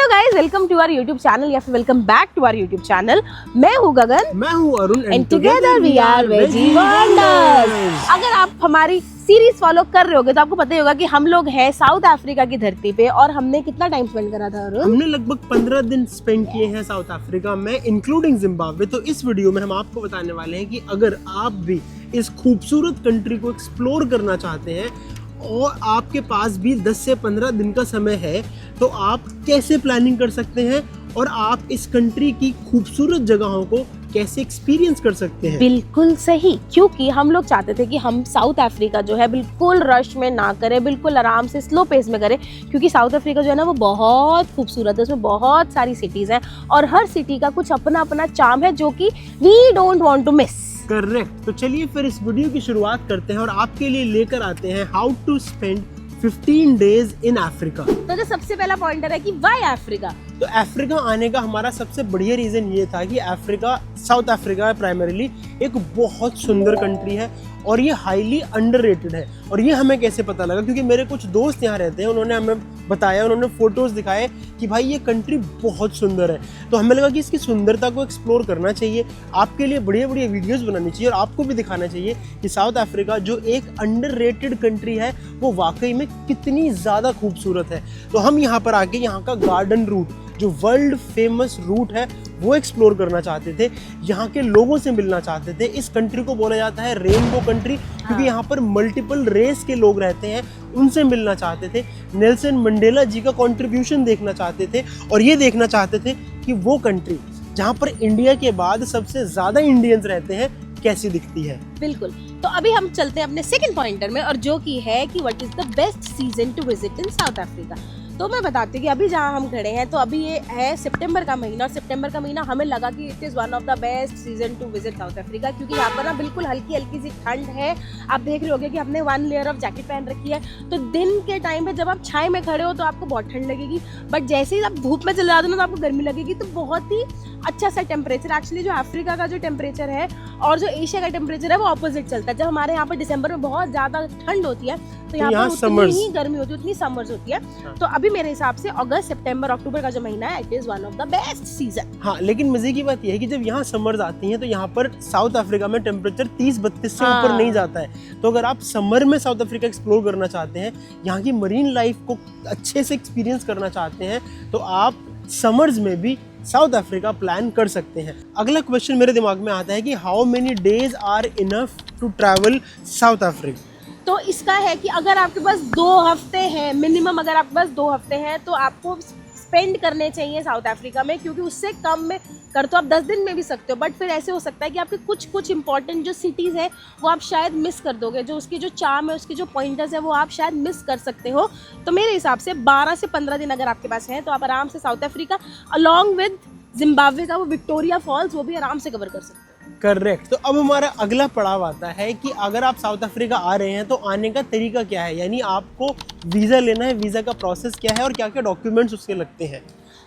Guys, welcome to our YouTube channel या फिर welcome back to our YouTube channel. मैं हूँ गगन, मैं हूँ Arun and together we are veggie wonders. अगर आप हमारी सीरीज फॉलो कर रहे होगे तो आपको पता ही होगा कि हम लोग हैं साउथ अफ्रीका की धरती पे और हमने कितना टाइम स्पेंड करा था अरुण? हमने लगभग 15 दिन स्पेंड किए हैं साउथ अफ्रीका में, इंक्लूडिंग जिम्बाब्वे। तो इस वीडियो में हम आपको बताने वाले हैं कि अगर आप भी इस खूबसूरत कंट्री को एक्सप्लोर करना चाहते हैं और आपके पास भी 10 से 15 दिन का समय है तो आप कैसे प्लानिंग कर सकते हैं और आप इस कंट्री की खूबसूरत जगहों को कैसे एक्सपीरियंस कर सकते हैं। बिल्कुल सही, क्योंकि हम लोग चाहते थे कि हम साउथ अफ्रीका जो है बिल्कुल रश में ना करें, बिल्कुल आराम से स्लो पेस में करें, क्योंकि साउथ अफ्रीका जो है ना वो बहुत खूबसूरत है। उसमें बहुत सारी सिटीज़ हैं और हर सिटी का कुछ अपना अपना चार्म है जो कि we don't want to miss. Correct. तो चलिए फिर इस वीडियो की शुरुआत करते हैं और आपके लिए लेकर आते हैं how to spend 15 days in Africa. तो जो सबसे पहला पॉइंटर है कि व्हाई अफ्रीका। तो अफ्रीका आने का हमारा सबसे बढ़िया रीज़न ये था कि अफ्रीका, साउथ अफ्रीका प्राइमरीली एक बहुत सुंदर कंट्री है और ये हाईली अंडररेटेड है। और ये हमें कैसे पता लगा, क्योंकि मेरे कुछ दोस्त यहाँ रहते हैं, उन्होंने हमें बताया, उन्होंने फोटोज़ दिखाए कि भाई ये कंट्री बहुत सुंदर है। तो हमें लगा कि इसकी सुंदरता को एक्सप्लोर करना चाहिए, आपके लिए बढ़िया बढ़िया वीडियोज़ बनानी चाहिए और आपको भी दिखाना चाहिए कि साउथ अफ्रीका जो एक अंडररेटेड कंट्री है वो वाकई में कितनी ज़्यादा खूबसूरत है। तो हम यहाँ पर आके यहाँ का गार्डन रूट, जो वर्ल्ड फेमस रूट है, वो एक्सप्लोर करना चाहते थे, यहाँ के लोगों से मिलना चाहते थे। इस कंट्री को बोला जाता है रेनबो कंट्री, क्योंकि यहाँ पर मल्टीपल रेस के लोग रहते हैं, उनसे मिलना चाहते थे। नेल्सन मंडेला जी का कंट्रीब्यूशन देखना चाहते थे और ये देखना चाहते थे कि वो कंट्री जहाँ पर इंडिया के बाद सबसे ज़्यादा इंडियंस रहते हैं कैसी दिखती है। बिल्कुल। तो अभी हम चलते हैं अपने सेकंड पॉइंटर में, और जो कि है कि what is the best season two visit in South Africa. तो मैं बताती हूँ कि अभी जहाँ हम खड़े हैं तो अभी ये है सितंबर का महीना, और सितंबर का महीना हमें लगा कि it is one of the best season two visit south Africa, क्योंकि यहाँ पर ना बिल्कुल हल्की हल्की सी ठंड है। आप देख रहे होगे कि हमने 1 लेयर ऑफ जैकेट पहन रखी है। तो दिन के टाइम पे जब आप छाए में खड़े हो तो आपको बहुत ठंड लगेगी, बट जैसे ही आप धूप में चले जाते हो ना तो आपको गर्मी लगेगी। तो बहुत ही अच्छा सा टेम्परेचर, एक्चुअली जो अफ्रीका का जो टेम्परेचर है और जो एशिया का टेम्परेचर है वो ऑपोजिट चलता है। जब हमारे यहाँ पर दिसंबर में बहुत ज़्यादा ठंड होती है तो यहाँ पर उतनी ही गर्मी होती है, उतनी समर्स होती है। तो अभी मेरे हिसाब से अगस्त, सितंबर, अक्टूबर का जो महीना है it is one of the best season. हाँ, लेकिन मजे की बात यह है कि जब यहाँ समर्स आती हैं तो यहाँ पर साउथ अफ्रीका में टेम्परेचर 30-32 से ऊपर नहीं जाता है। तो अगर आप समर में साउथ अफ्रीका एक्सप्लोर करना चाहते हैं, यहाँ की मरीन लाइफ को अच्छे से एक्सपीरियंस करना चाहते हैं, तो आप समर्स में भी साउथ अफ्रीका प्लान कर सकते हैं। अगला क्वेश्चन मेरे दिमाग में आता है कि how many days are enough to travel South Africa. तो इसका है कि अगर आपके पास 2 हफ्ते हैं मिनिमम, अगर आपके पास 2 हफ्ते हैं तो आपको स्पेंड करने चाहिए साउथ अफ्रीका में, क्योंकि उससे कम में कर तो आप 10 दिन में भी सकते हो, बट फिर ऐसे हो सकता है कि आपके कुछ इंपॉर्टेंट जो सिटीज़ हैं वो आप शायद मिस कर दोगे, जो उसकी जो चार्म है, उसके जो पॉइंटर्स है वो आप शायद मिस कर सकते हो। तो मेरे हिसाब से 12 से 15 दिन अगर आपके पास हैं तो आप आराम से south Africa along with Zimbabwe का वो विक्टोरिया फॉल्स वो भी आराम से कवर कर सकते हो। करेक्ट। तो अब हमारा अगला पड़ाव आता है कि अगर आप साउथ अफ्रीका आ रहे हैं तो आने का तरीका क्या है, यानी आपको वीज़ा लेना है, वीज़ा का प्रोसेस क्या है और क्या क्या डॉक्यूमेंट्स उसके लगते हैं।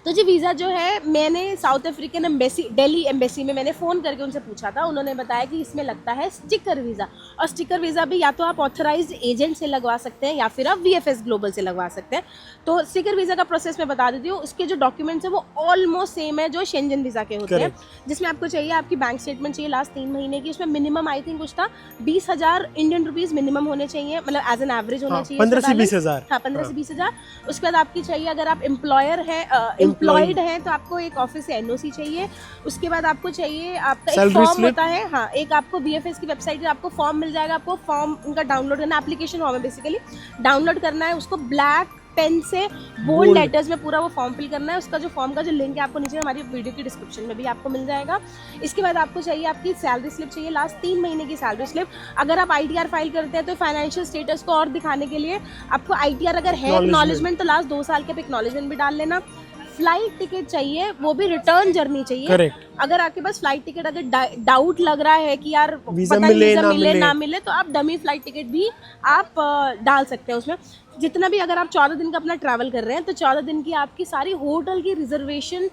तो जी वीज़ा जो है, मैंने south African embassy, Delhi embassy में मैंने फ़ोन करके उनसे पूछा था। उन्होंने बताया कि इसमें लगता है स्टिकर वीज़ा, और स्टिकर वीज़ा भी या तो आप ऑथराइज्ड एजेंट से लगवा सकते हैं या फिर आप VFS ग्लोबल से लगवा सकते हैं। तो स्टिकर वीज़ा का प्रोसेस मैं बता देती हूँ। उसके जो डॉक्यूमेंट्स हैं वो ऑलमोस्ट सेम है जो शेंजन वीज़ा के होते हैं, जिसमें आपको चाहिए आपकी बैंक स्टेटमेंट चाहिए लास्ट 3 महीने की। उसमें मिनिमम आई थिंक कुछ था 20,000 इंडियन रुपीज़ मिनिमम होने चाहिए, मतलब एज एन एवरेज होना चाहिए। 15 से 20,000। हाँ, 15 से 20,000। उसके बाद आपकी चाहिए, अगर आप एम्प्लॉयर हैं, एम्प्लॉयड हैं, तो आपको एक ऑफिस से NOC चाहिए। उसके बाद आपको चाहिए आपका एक फॉर्म होता है, हाँ, एक आपको VFS की वेबसाइट पे आपको फॉर्म मिल जाएगा। आपको फॉर्म उनका डाउनलोड करना, एप्लीकेशन फॉर्म है बेसिकली, डाउनलोड करना है उसको, ब्लैक पेन से बोल्ड लेटर्स में पूरा वो फॉर्म फिल करना है। उसका जो फॉर्म का जो लिंक है आपको नीचे हमारी वीडियो की डिस्क्रिप्शन में भी आपको मिल जाएगा। इसके बाद आपको चाहिए आपकी सैलरी स्लिप चाहिए, लास्ट 3 महीने की सैलरी स्लिप। अगर आप ITR फाइल करते हैं तो फाइनेंशियल स्टेटस को और दिखाने के लिए आपको ITR अगर है एक्नॉलेजमेंट तो लास्ट 2 साल के एक्नॉलेजमेंट भी डाल लेना। फ्लाइट टिकट चाहिए, वो भी रिटर्न जर्नी चाहिए। करेक्ट। अगर आपके पास फ्लाइट टिकट अगर डाउट लग रहा है कि यार वीज़ा पता मिले ना मिले तो आप डमी फ्लाइट टिकट भी आप डाल सकते हैं उसमें। जितना भी, अगर आप 14 दिन का अपना ट्रैवल कर रहे हैं तो 14 दिन की आपकी सारी होटल की रिजर्वेशन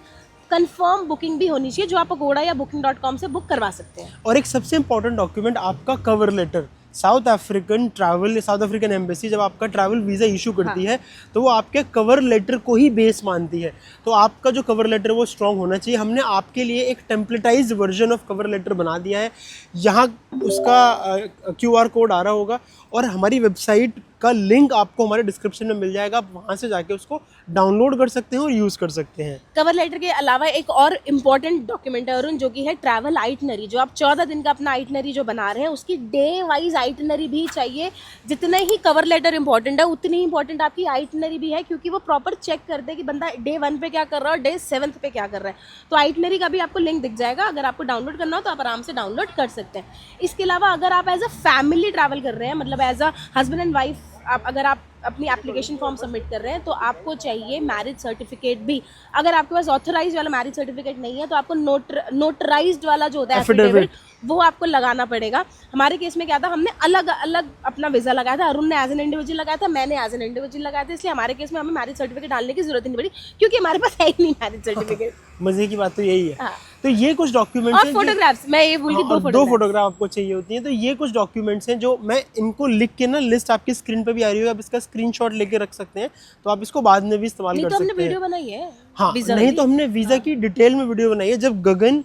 कंफर्म बुकिंग भी होनी चाहिए, जो आप अगोड़ा या booking.com से बुक करवा सकते हैं। और एक सबसे इम्पोर्टेंट डॉक्यूमेंट आपका cover letter, South African embassy जब आपका ट्रैवल वीज़ा इशू करती है तो वो आपके कवर लेटर को ही बेस मानती है। तो आपका जो कवर लेटर वो स्ट्रॉन्ग होना चाहिए। हमने आपके लिए एक टेम्पलेटाइज्ड वर्जन ऑफ कवर लेटर बना दिया है। यहाँ उसका QR कोड आ रहा होगा और हमारी वेबसाइट का लिंक आपको हमारे डिस्क्रिप्शन में मिल जाएगा। आप वहाँ से जाके उसको डाउनलोड कर सकते हैं और यूज़ कर सकते हैं। कवर लेटर के अलावा एक और इम्पॉर्टेंट डॉक्यूमेंट है अरुण, जो कि है ट्रैवल आइटनरी। जो आप 14 दिन का अपना आइटनरी जो बना रहे हैं उसकी डे वाइज आइटनरी भी चाहिए। जितना ही कवर लेटर इंपॉर्टेंट है उतनी ही इंपॉर्टेंट आपकी आइटनरी भी है, क्योंकि वो प्रॉपर चेक करते हैं कि बंदा डे 1 पे क्या कर रहा है और डे 7 पे क्या कर रहा है। तो आइटनरी का भी आपको लिंक दिख जाएगा, अगर आपको डाउनलोड करना हो तो आप आराम से डाउनलोड कर सकते हैं। इसके अलावा अगर आप एज अ फैमिली ट्रैवल कर रहे हैं, मतलब as a husband and wife, अगर आप अपनी एप्लीकेशन फॉर्म सबमिट कर रहे हैं तो आपको चाहिए मैरिज सर्टिफिकेट भी। अगर आपके पास ऑथराइज वाला मैरिज सर्टिफिकेट नहीं है तो आपको नोटराइज्ड वाला जो होता है एफिडेविट वो आपको लगाना पड़ेगा। हमारे केस में क्या था, हमने अलग अलग अपना वीज़ा लगाया था। अरुण ने एज एन इंडिविजुअल लगाया था, मैंने एज एन इंडिविजुअल लगाया था। इसलिए हमारे केस में हमें मैरिज सर्टिफिकेट डालने की जरूरत नहीं पड़ी, क्योंकि हमारे पास है ही नहीं मैरिज सर्टिफिकेट। मजे की बात तो यही है। हाँ। तो ये कुछ डॉक्यूमेंट्स और फोटोग्राफ्स, मैं ये बोल के दो फोटोग्राफ आपको चाहिए होती हैं। तो ये कुछ डॉक्यूमेंट्स हैं जो मैं इनको लिख के ना, लिस्ट आपकी स्क्रीन पे भी आ रही होगी, आप इसका स्क्रीनशॉट लेके रख सकते हैं। तो आप इसको बाद में भी इस्तेमाल कर सकते हैं। हमने वीडियो बनाई है। हाँ, नहीं तो हमने वीज़ा की डिटेल में वीडियो बनाई है। जब गगन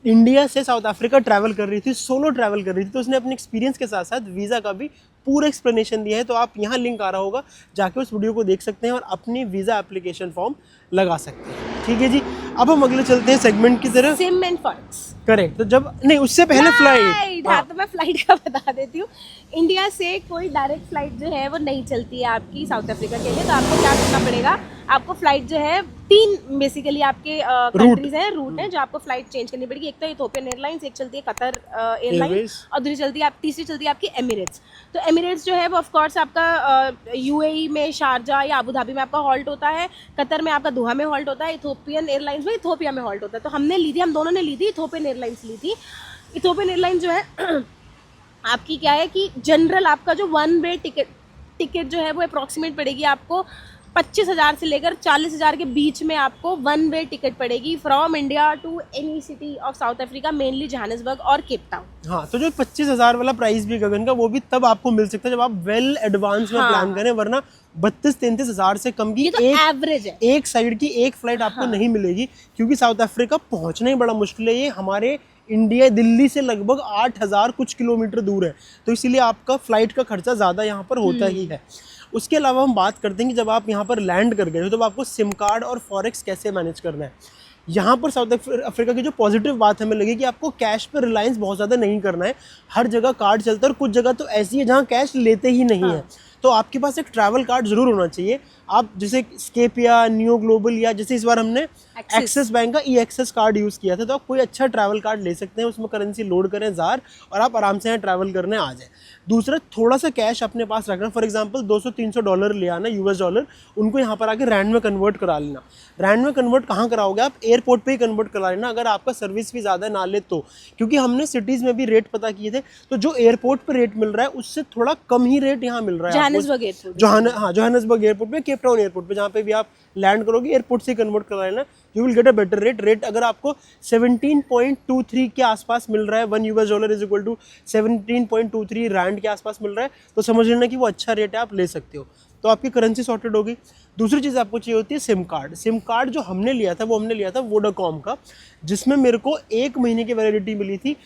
इंडिया से साउथ अफ्रीका ट्रैवल कर रही थी, सोलो ट्रैवल कर रही थी, तो उसने अपने एक्सपीरियंस के साथ साथ वीज़ा का भी पूरा एक्सप्लेनेशन दिया है। तो आप यहाँ लिंक आ रहा होगा, जाके उस वीडियो को देख सकते हैं और अपनी वीज़ा एप्लीकेशन फॉर्म लगा सकते हैं। ठीक है जी, अब हम अगले चलते हैं सेगमेंट की तरफ। SIM and forex. करेक्ट। तो जब नहीं, उससे पहले फ्लाइट। हाँ, तो मैं फ्लाइट का बता देती हूँ। इंडिया से कोई डायरेक्ट फ्लाइट जो है वो नहीं चलती है आपकी साउथ अफ्रीका के लिए। तो आपको क्या करना पड़ेगा, आपको फ्लाइट जो है 3 बेसिकली आपके कंट्रीज हैं, रूट हैं जो आपको फ्लाइट चेंज करनी पड़ेगी। एक तो इथोपियन एयरलाइंस, एक चलती है कतर एयरलाइंस और तीसरी चलती है आपकी एमिरेट्स। तो एमिरेट्स जो है वो ऑफकोर्स आपका UAE में शारजा या अबू धाबी में आपका हॉल्ट होता है, कतर में आपका दोहा में हॉल्ट होता है, इथोपियन एयरलाइंस में इथोपिया में हॉल्ट होता है। तो हम दोनों ने ली थी इथोपियन एयरलाइंस ली थी। इथोपियन एयरलाइंस जो है आपकी क्या है कि जनरल आपका जो 1 वे टिकट जो है वो अप्रॉक्सीमेट पड़ेगी आपको 25,000 से लेकर 40,000 के बीच में। आपको 1 वे टिकट पड़ेगी from India to any city of South Africa, mainly Johannesburg और केप टाउन। हाँ, तो जो 25,000 वाला प्राइस भी गगन का, वो भी तब आपको मिल सकता है जब आप वेल एडवांस में प्लान करें, वरना 32-33 हज़ार से कम की तो एवरेज है। एक साइड की एक फ्लाइट आपको नहीं मिलेगी, क्योंकि साउथ अफ्रीका पहुंचना ही बड़ा मुश्किल है। ये हमारे इंडिया दिल्ली से लगभग 8,000 कुछ किलोमीटर दूर है, तो इसीलिए आपका फ्लाइट का खर्चा ज़्यादा यहाँ पर होता ही है। उसके अलावा हम बात करते हैं कि जब आप यहाँ पर लैंड कर गए हो तो आपको सिम कार्ड और फॉरेक्स कैसे मैनेज करना है। यहाँ पर साउथ अफ्रीका की जो पॉजिटिव बात हमें लगी कि आपको कैश पर रिलायंस बहुत ज़्यादा नहीं करना है। हर जगह कार्ड चलता है और कुछ जगह तो ऐसी है जहाँ कैश लेते ही नहीं है। तो आपके पास एक ट्रैवल कार्ड ज़रूर होना चाहिए। आप जैसे स्केप या नियो ग्लोबल या जैसे इस बार हमने एक्सिस बैंक का EXS कार्ड यूज़ किया था, तो आप कोई अच्छा ट्रैवल कार्ड ले सकते हैं। उसमें करेंसी लोड करें ज़ार और आप आराम से यहाँ ट्रैवल करने आ जाए। दूसरा, थोड़ा सा कैश अपने पास रखना। फॉर एग्जांपल $200-300 ले आना, US डॉलर, उनको यहाँ पर आके रैंड में कन्वर्ट करा लेना। रैंड में कन्वर्ट कहाँ कराओगे आप? एयरपोर्ट पे ही कन्वर्ट करा लेना, अगर आपका सर्विस भी ज़्यादा ना ले तो। क्योंकि हमने सिटीज़ में भी रेट पता किए थे, तो जो एयरपोर्ट पर रेट मिल रहा है उससे थोड़ा कम ही रेट यहाँ मिल रहा है। जोहानिसबर्ग एयरपोर्ट पे, केप टाउन एयरपोर्ट पे, जहाँ पे भी आप लैंड करोगे एयरपोर्ट से कन्वर्ट करा लेना, you will get a better rate. अगर आपको 17.23 के आसपास मिल रहा है, $1 इज इक्वल टू 17.23 रैंड के आसपास मिल रहा है, तो समझ लेना कि वो अच्छा रेट है, आप ले सकते हो। तो आपकी करेंसी सॉर्टेड होगी। दूसरी चीज़ आपको चाहिए होती है सिम कार्ड। सिम कार्ड जो हमने लिया था वो हमने लिया था वोडाकॉम का, जिसमें मेरे को 1 महीने की वैलिडिटी मिली थी।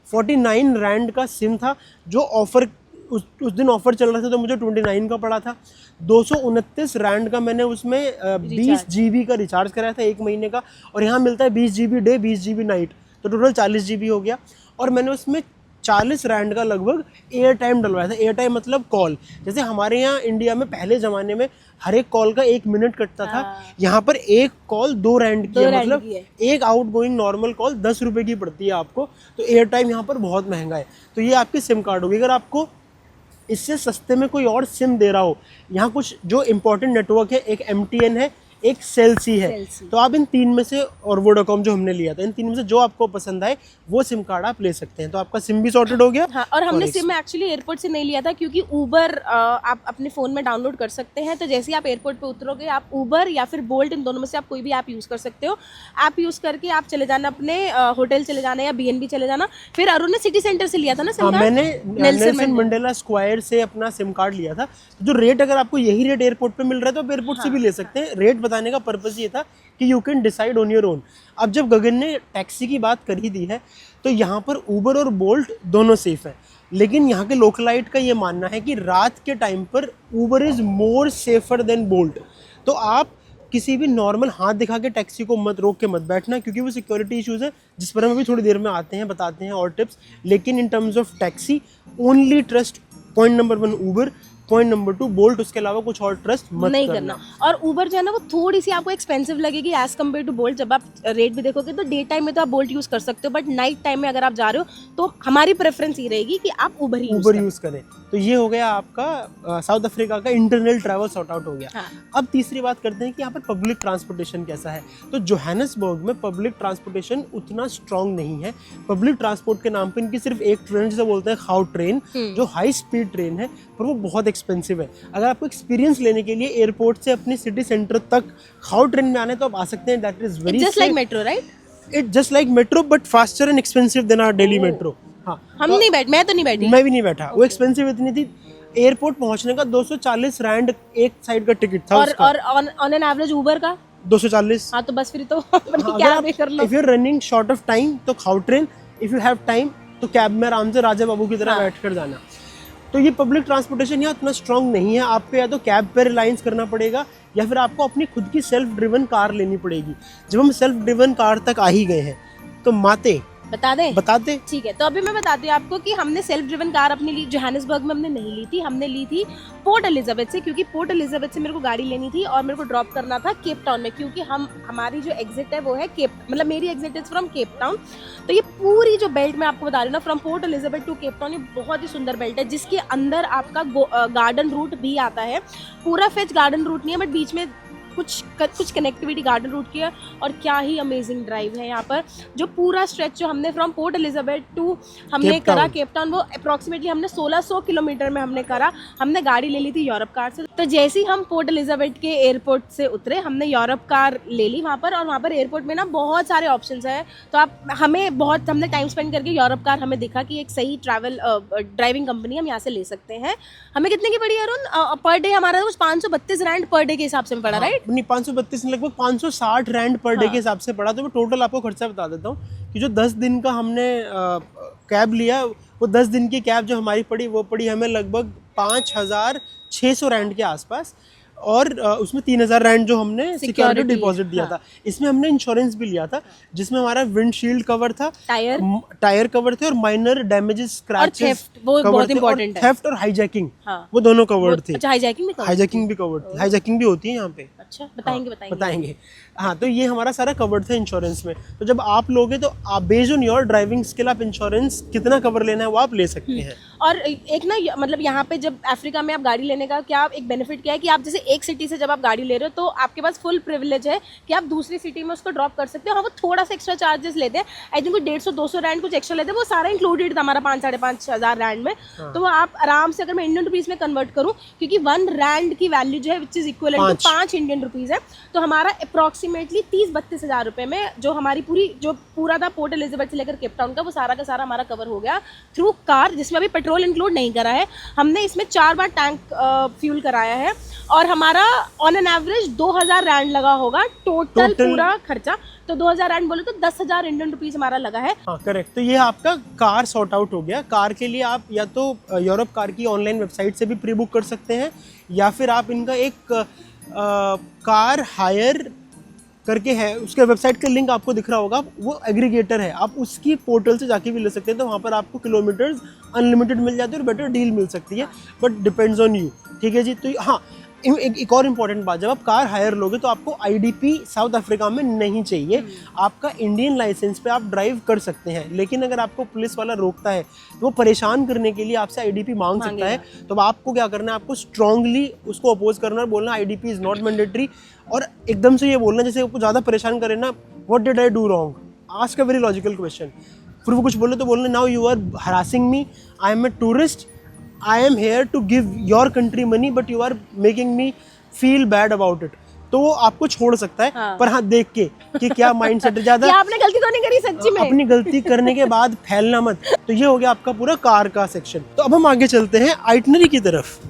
49 रैंड का सिम था, जो ऑफर उस दिन ऑफर चल रहा था, तो मुझे 29 का पड़ा था। 229 रैंड का मैंने उसमें 20 GB का रिचार्ज कराया था 1 महीने का, और यहाँ मिलता है 20 GB डे 20 GB नाइट, तो टोटल 40 GB हो गया। और मैंने उसमें 40 रैंड का लगभग एयर टाइम डलवाया था। एयर टाइम मतलब कॉल, जैसे हमारे यहाँ इंडिया में पहले ज़माने में हर एक कॉल का 1 मिनट कटता था, यहाँ पर एक कॉल 2 रैंड की है, मतलब एक आउट गोइंग नॉर्मल कॉल 10 रुपये की पड़ती है आपको। तो एयर टाइम यहाँ पर बहुत महंगा है। तो ये आपकी सिम कार्ड होगी। अगर आपको इससे सस्ते में कोई और सिम दे रहा हो, यहाँ कुछ जो इम्पोर्टेंट नेटवर्क है, एक MTN है, एक सेल सी है। Cell-C। तो आप इन तीन में से, और वोडाकॉम जो हमने लिया था, इन तीन में से जो आपको पसंद आए वो सिम कार्ड आप ले सकते हैं। तो आपका सिम भी सॉर्टेड हो गया। हाँ, और हमने और सिम एक्चुअली एयरपोर्ट से नहीं लिया था क्योंकि ऊबर आप अपने फ़ोन में डाउनलोड कर सकते हैं। तो जैसे ही आप एयरपोर्ट पे उतरोगे, आप ऊबर या फिर बोल्ट, इन दोनों में से आप कोई भी ऐप यूज़ कर सकते हो। ऐप यूज़ करके आप चले जाना अपने होटल चले जाना या BNB चले जाना। फिर अरुण ने सिटी सेंटर से लिया था ना सिम हाँ, कार्ड? मैंने नेल्सन नेल्सन मंडेला स्क्वायर से अपना सिम कार्ड लिया था। जो रेट, अगर आपको यही रेट एयरपोर्ट पे मिल रहा है तो आप एयरपोर्ट से भी ले सकते हैं। रेट बताने का पर्पस ये था कि you can decide on your own. अब जब गगन ने टैक्सी की बात कर ही दी है, तो यहाँ पर उबर और बोल्ट दोनों सेफ है, लेकिन यहाँ के लोकलाइट का ये मानना है कि रात के टाइम पर Uber is more safer than Bolt. तो आप किसी भी नॉर्मल हाथ दिखा के टैक्सी को मत रोक के मत बैठना, क्योंकि वो सिक्योरिटी इश्यूज़ है जिस पर हम अभी थोड़ी देर में आते हैं, बताते हैं और टिप्स। लेकिन in terms of taxi, only trust point number 1 Uber, point number 2 bolt. उसके अलावा कुछ और ट्रस्ट मत नहीं करना। और ऊबर जो है ना, वो थोड़ी सी आपको एक्सपेंसिव लगेगी एज कम्पेयर टू बोल्ट। जब आप रेट भी देखोगे तो डे टाइम में तो आप बोल्ट यूज़ कर सकते हो, बट नाइट टाइम में अगर आप जा रहे हो तो हमारी प्रेफरेंस ये रहेगी कि आप ऊबर ही यूज़ करें। तो ये हो गया आपका साउथ अफ्रीका का इंटरनल ट्रैवल सॉर्ट आउट हो गया। हाँ। अब तीसरी बात करते हैं कि यहाँ पर पब्लिक ट्रांसपोर्टेशन कैसा है। तो जोहानिसबर्ग में पब्लिक ट्रांसपोर्टेशन उतना स्ट्रॉन्ग नहीं है। पब्लिक ट्रांसपोर्ट के नाम पर इनकी सिर्फ एक ट्रेन, जिसे बोलते हैं खाउ ट्रेन, जो हाई स्पीड ट्रेन है, पर वो बहुत एक्सपेंसिव है। अगर आपको एक्सपीरियंस लेने के लिए एयरपोर्ट से अपने सिटी सेंटर तक खाउ ट्रेन में आने, तो आप आ सकते हैं। That is very just like metro, right? It just like metro but faster and expensive than our daily metro. हाँ, हम नहीं बैठ, मैं तो नहीं बैठी। मैं भी नहीं बैठा। वो एक्सपेंसिव इतनी थी, एयरपोर्ट पहुंचने का 240 रैंड एक साइड का टिकट था। और ऑन एन एवरेज ऊबर का 240। हाँ, तो बस फिर तो अपनी कैब में कर लो। If you are running short of time तो Gautrain, if you have time तो कैब में आराम से राजा बाबू की तरह बैठ कर जाना। तो ये पब्लिक ट्रांसपोर्टेशन यहाँ उतना स्ट्रॉन्ग नहीं है। आपको या तो कैब पर रिलायंस करना पड़ेगा या फिर आपको अपनी खुद की सेल्फ ड्रिवन कार लेनी पड़ेगी। जब हम सेल्फ ड्रिवन कार तक आ ही गए हैं तो माते बता दे। ठीक है, तो अभी मैं बताती हूँ आपको कि हमने सेल्फ ड्रिवन कार अपनी ली। जोहानिसबर्ग में हमने नहीं ली थी, हमने ली थी पोर्ट एलिजाबेथ से, क्योंकि पोर्ट एलिजाबेथ से मेरे को गाड़ी लेनी थी और मेरे को ड्रॉप करना था केप टाउन में, क्योंकि हमारी जो एग्जिट है वो है मतलब मेरी exit is from Cape Town. तो ये पूरी जो बेल्ट मैं आपको बता रही हूँ ना, from port Elizabeth two Cape Town, ये बहुत ही सुंदर बेल्ट है, जिसके अंदर आपका गार्डन रूट भी आता है। पूरा फेच गार्डन रूट नहीं है, बट बीच में कुछ कनेक्टिविटी गार्डन रूट की है। और क्या ही अमेजिंग ड्राइव है यहाँ पर। जो पूरा स्ट्रेच जो हमने फ्रॉम पोर्ट एलिजाबेथ टू हमने करा केप टाउन, वो अप्रॉक्सीमेटली हमने 1600 किलोमीटर में हमने करा। हमने गाड़ी ले ली थी यूरोप कार से। तो जैसे ही हम पोर्ट एलिजाबेथ के एयरपोर्ट से उतरे, हमने यूरोप कार ले ली वहाँ पर। और वहाँ पर एयरपोर्ट में ना बहुत सारे ऑप्शंस है, तो हमने टाइम स्पेंड करके यूरोप कार हमें दिखा कि एक सही ट्रैवल ड्राइविंग कंपनी हम यहाँ से ले सकते हैं। हमें कितने की पड़ी अरुण? पर डे हमारा कुछ 532 रैंड पर डे के हिसाब से पड़ा, राइट? नहीं, 532 लगभग 560 रैंड पर डे के हिसाब से पड़ा। तो मैं टोटल आपको खर्चा बता देता हूँ कि जो 10 दिन का हमने कैब लिया, वो 10 दिन की कैब जो हमारी पड़ी, वो पड़ी हमें लगभग 5600 रैंड के आसपास। और उसमें 3000 रैंड जो हमने सिक्योरिटी डिपॉजिट दिया था। इसमें हमने इंश्योरेंस भी लिया था, जिसमें हमारा विंडशील्ड कवर था, टायर कवर थे, और माइनर डैमेजेस, स्क्रैचेस, वो बहुत इंपॉर्टेंट है, थेफ्ट और हाईजैकिंग, वो दोनों कवर्ड थे। अच्छा, हाईजैकिंग भी कवर्ड थी। हाईजैकिंग भी होती है यहाँ पे। अच्छा, बताएंगे। हाँ, तो ये हमारा सारा कवर्ड था इंश्योरेंस में। तो जब आप लोगे तो आप based on your driving skill आप इंश्योरेंस कितना कवर लेना है वो आप ले सकते हैं। और एक ना, मतलब यहाँ पे जब अफ्रीका में आप गाड़ी लेने का क्या एक बेनिफिट क्या है कि आप जैसे एक सिटी से जब आप गाड़ी ले रहे हो तो आपके पास फुल प्रिविलेज है कि आप दूसरी सिटी में उसको ड्रॉप कर सकते हो। हाँ, वो थोड़ा सा एक्स्ट्रा चार्जेस लेते हैं, आई थिंक 150-200 रैंड कुछ एक्स्ट्रा लेते हैं। वो सारा इंक्लूडेड था हमारा 5,500 रैंड में। तो वो आप आराम से, अगर मैं इंडियन रुपीज़ में कन्वर्ट करूँ, क्योंकि 1 रैंड की वैल्यू जो है which is equal to 5 Indian rupees है, तो हमारा अप्रॉक्सीमेटली 30-32 हज़ार रुपये में जो हमारी पूरा था पोर्ट एलिजाबेथ से लेकर केप टाउन का, वो सारा का सारा हमारा कवर हो गया थ्रू कार, जिसमें अभी पेट्रोल इंक्लूड नहीं करा है। हमने इसमें 4 बार टैंक फ्यूल कराया है और हमारा ऑन एन एवरेज 2000 रैंड लगा होगा टोटल पूरा खर्चा। तो 2000 रैंड बोले तो 10,000 इंडियन रुपीज हमारा लगा है। हाँ, करेक्ट। तो ये आपका कार सॉर्ट आउट हो गया। कार के लिए आप या तो यूरोप कार की ऑनलाइन वेबसाइट से भी प्री बुक कर सकते हैं, या फिर आप इनका एक कार हायर करके है, उसके वेबसाइट का लिंक आपको दिख रहा होगा, वो एग्रीगेटर है, आप उसकी पोर्टल से जाके भी ले सकते हैं। तो वहाँ पर आपको किलोमीटर्स अनलिमिटेड मिल जाते हैं और बेटर डील मिल सकती है, बट डिपेंड्स ऑन यू। ठीक है जी। तो हाँ, एक और इम्पॉर्टेंट बात, जब आप कार हायर लोगे तो आपको आईडीपी साउथ अफ्रीका में नहीं चाहिए। आपका इंडियन लाइसेंस पे आप ड्राइव कर सकते हैं, लेकिन अगर आपको पुलिस वाला रोकता है तो वो परेशान करने के लिए आपसे आईडीपी मांग सकता है। तो आपको क्या करना है, आपको स्ट्रांगली उसको अपोज करना और बोलना आईडीपी इज नॉट मैंडेटरी, और एकदम से ये बोलना जैसे आपको ज़्यादा परेशान करे ना, what did I do wrong, ask a very logical question. फिर वो कुछ बोले तो बोलना now you are harassing me, I am a tourist, I am here to give your country money but you are making me feel bad about it। तो वो आपको छोड़ सकता है। हाँ। पर हाँ, देख के कि क्या माइंडसेट है, ज्यादा आपने गलती तो नहीं करी सच्ची में, अपनी गलती करने के बाद फैलना मत। तो ये हो गया आपका पूरा कार का सेक्शन। तो अब हम आगे चलते हैं आइटनरी की तरफ।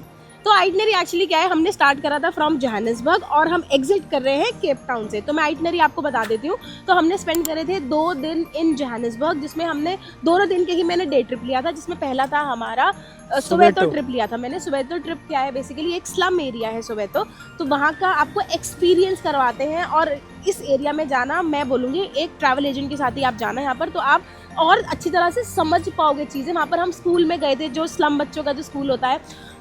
तो आइटनरी एक्चुअली क्या है, हमने स्टार्ट करा था फ्रॉम जोहानिसबर्ग और हम एग्जिट कर रहे हैं केप टाउन से। तो मैं आइटनरी आपको बता देती हूँ। तो हमने स्पेंड करे थे 2 दिन इन जोहानिसबर्ग, जिसमें हमने दोनों दिन के ही मैंने डे ट्रिप लिया था, जिसमें पहला था हमारा सोवेतो ट्रिप लिया था मैंने। सोवेतो ट्रिप क्या है, बेसिकली एक स्लम एरिया है सोवेतो। तो वहाँ का आपको एक्सपीरियंस करवाते हैं, और इस एरिया में जाना मैं बोलूँगी एक ट्रैवल एजेंट के साथ ही आप जाना यहाँ पर, तो आप और अच्छी तरह से समझ पाओगे चीज़ें। वहाँ पर हम स्कूल में गए थे, जो स्लम बच्चों का जो स्कूल होता है,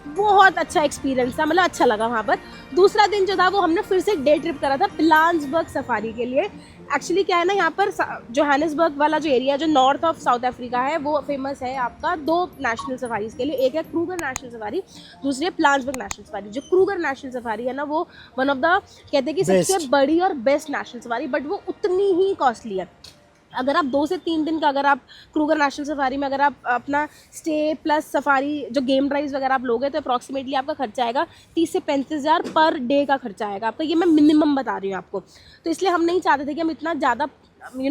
बहुत अच्छा एक्सपीरियंस था, मतलब अच्छा लगा वहाँ पर। दूसरा दिन जो था वो हमने फिर से डे ट्रिप करा था पिलान्सबर्ग सफारी के लिए। एक्चुअली क्या है ना, यहाँ पर जोहानिसबर्ग वाला जो एरिया जो नॉर्थ ऑफ साउथ अफ्रीका है, वो फेमस है आपका 2 नेशनल सफारीज के लिए। एक है क्रूगर नेशनल सफारी, दूसरी है पिलान्सबर्ग नेशनल सफारी। जो क्रूगर नेशनल सफारी है ना, वो वन ऑफ द कहते हैं कि सबसे बड़ी और बेस्ट नेशनल सफारी, बट वो उतनी ही कॉस्टली है। अगर आप 2 से 3 दिन का, अगर आप क्रूगर नेशनल सफारी में अगर आप अपना स्टे प्लस सफारी जो गेम ड्राइव्स वगैरह आप लोगे, तो अप्रॉक्सीमेटली आपका खर्चा आएगा 30 से 35 हज़ार पर डे का खर्चा आएगा आपका। ये मैं मिनिमम बता रही हूँ आपको। तो इसलिए हम नहीं चाहते थे कि हम इतना ज़्यादा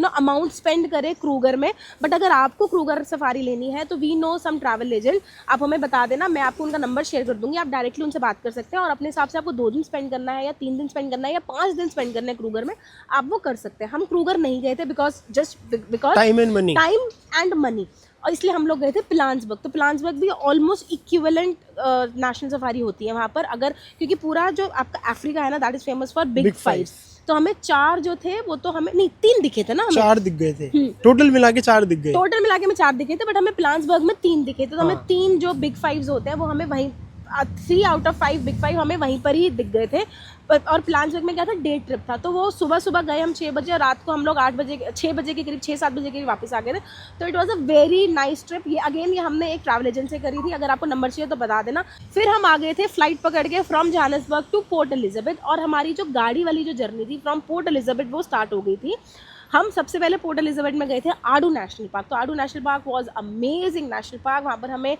अमाउंट स्पेंड करें क्रूगर में। बट अगर आपको क्रूगर सफारी लेनी है तो we know some travel agent, आप हमें बता देना, मैं आपको उनका नंबर शेयर कर दूंगी, आप डायरेक्टली उनसे बात कर सकते हैं, और अपने हिसाब से आपको 2 दिन स्पेंड करना है या 3 दिन स्पेंड करना है या 5 दिन स्पेंड करना है क्रूगर में, आप वो कर सकते हैं। हम क्रूगर नहीं गए थे बिकॉज टाइम एंड मनी, और इसलिए हम लोग गए थे पिलान्सबर्ग। तो पिलान्सबर्ग भी ऑलमोस्ट इक्विवेलेंट नेशनल सफारी होती है वहाँ पर, अगर क्योंकि पूरा जो आपका अफ्रीका है ना, that is famous for big 5। तो हमें 4 जो थे वो तो हमें नहीं 3 दिखे थे ना, हमें 4 दिख गए थे। टोटल मिला के 4 दिख गए। टोटल मिला के हमें 4 दिखे थे, बट हमें पिलान्सबर्ग में 3 दिखे थे। तो हमें 3 जो बिग 5 होते हैं वो हमें वहीं 3 आउट ऑफ 5 बिग 5 हमें वहीं पर ही दिख गए थे। और पिलान्सबर्ग में क्या था, डे ट्रिप था। तो वो सुबह गए हम 6 बजे, और रात को हम लोग 6 बजे के करीब 6-7 बजे के करीब वापस आ गए थे। तो it was a very nice trip. ये हमने एक ट्रैवल एजेंट से करी थी, अगर आपको नंबर चाहिए तो बता देना। फिर हम आ गए थे फ्लाइट पकड़ के from Johannesburg two port Elizabeth, और हमारी जो गाड़ी वाली जो जर्नी थी फ्रॉम पोर्ट एलिजाबेथ वो स्टार्ट हो गई थी। हम सबसे पहले पोर्ट एलिजाबेथ में गए थे आडू नेशनल पार्क। तो आडू national park was amazing national park. वहाँ पर हमें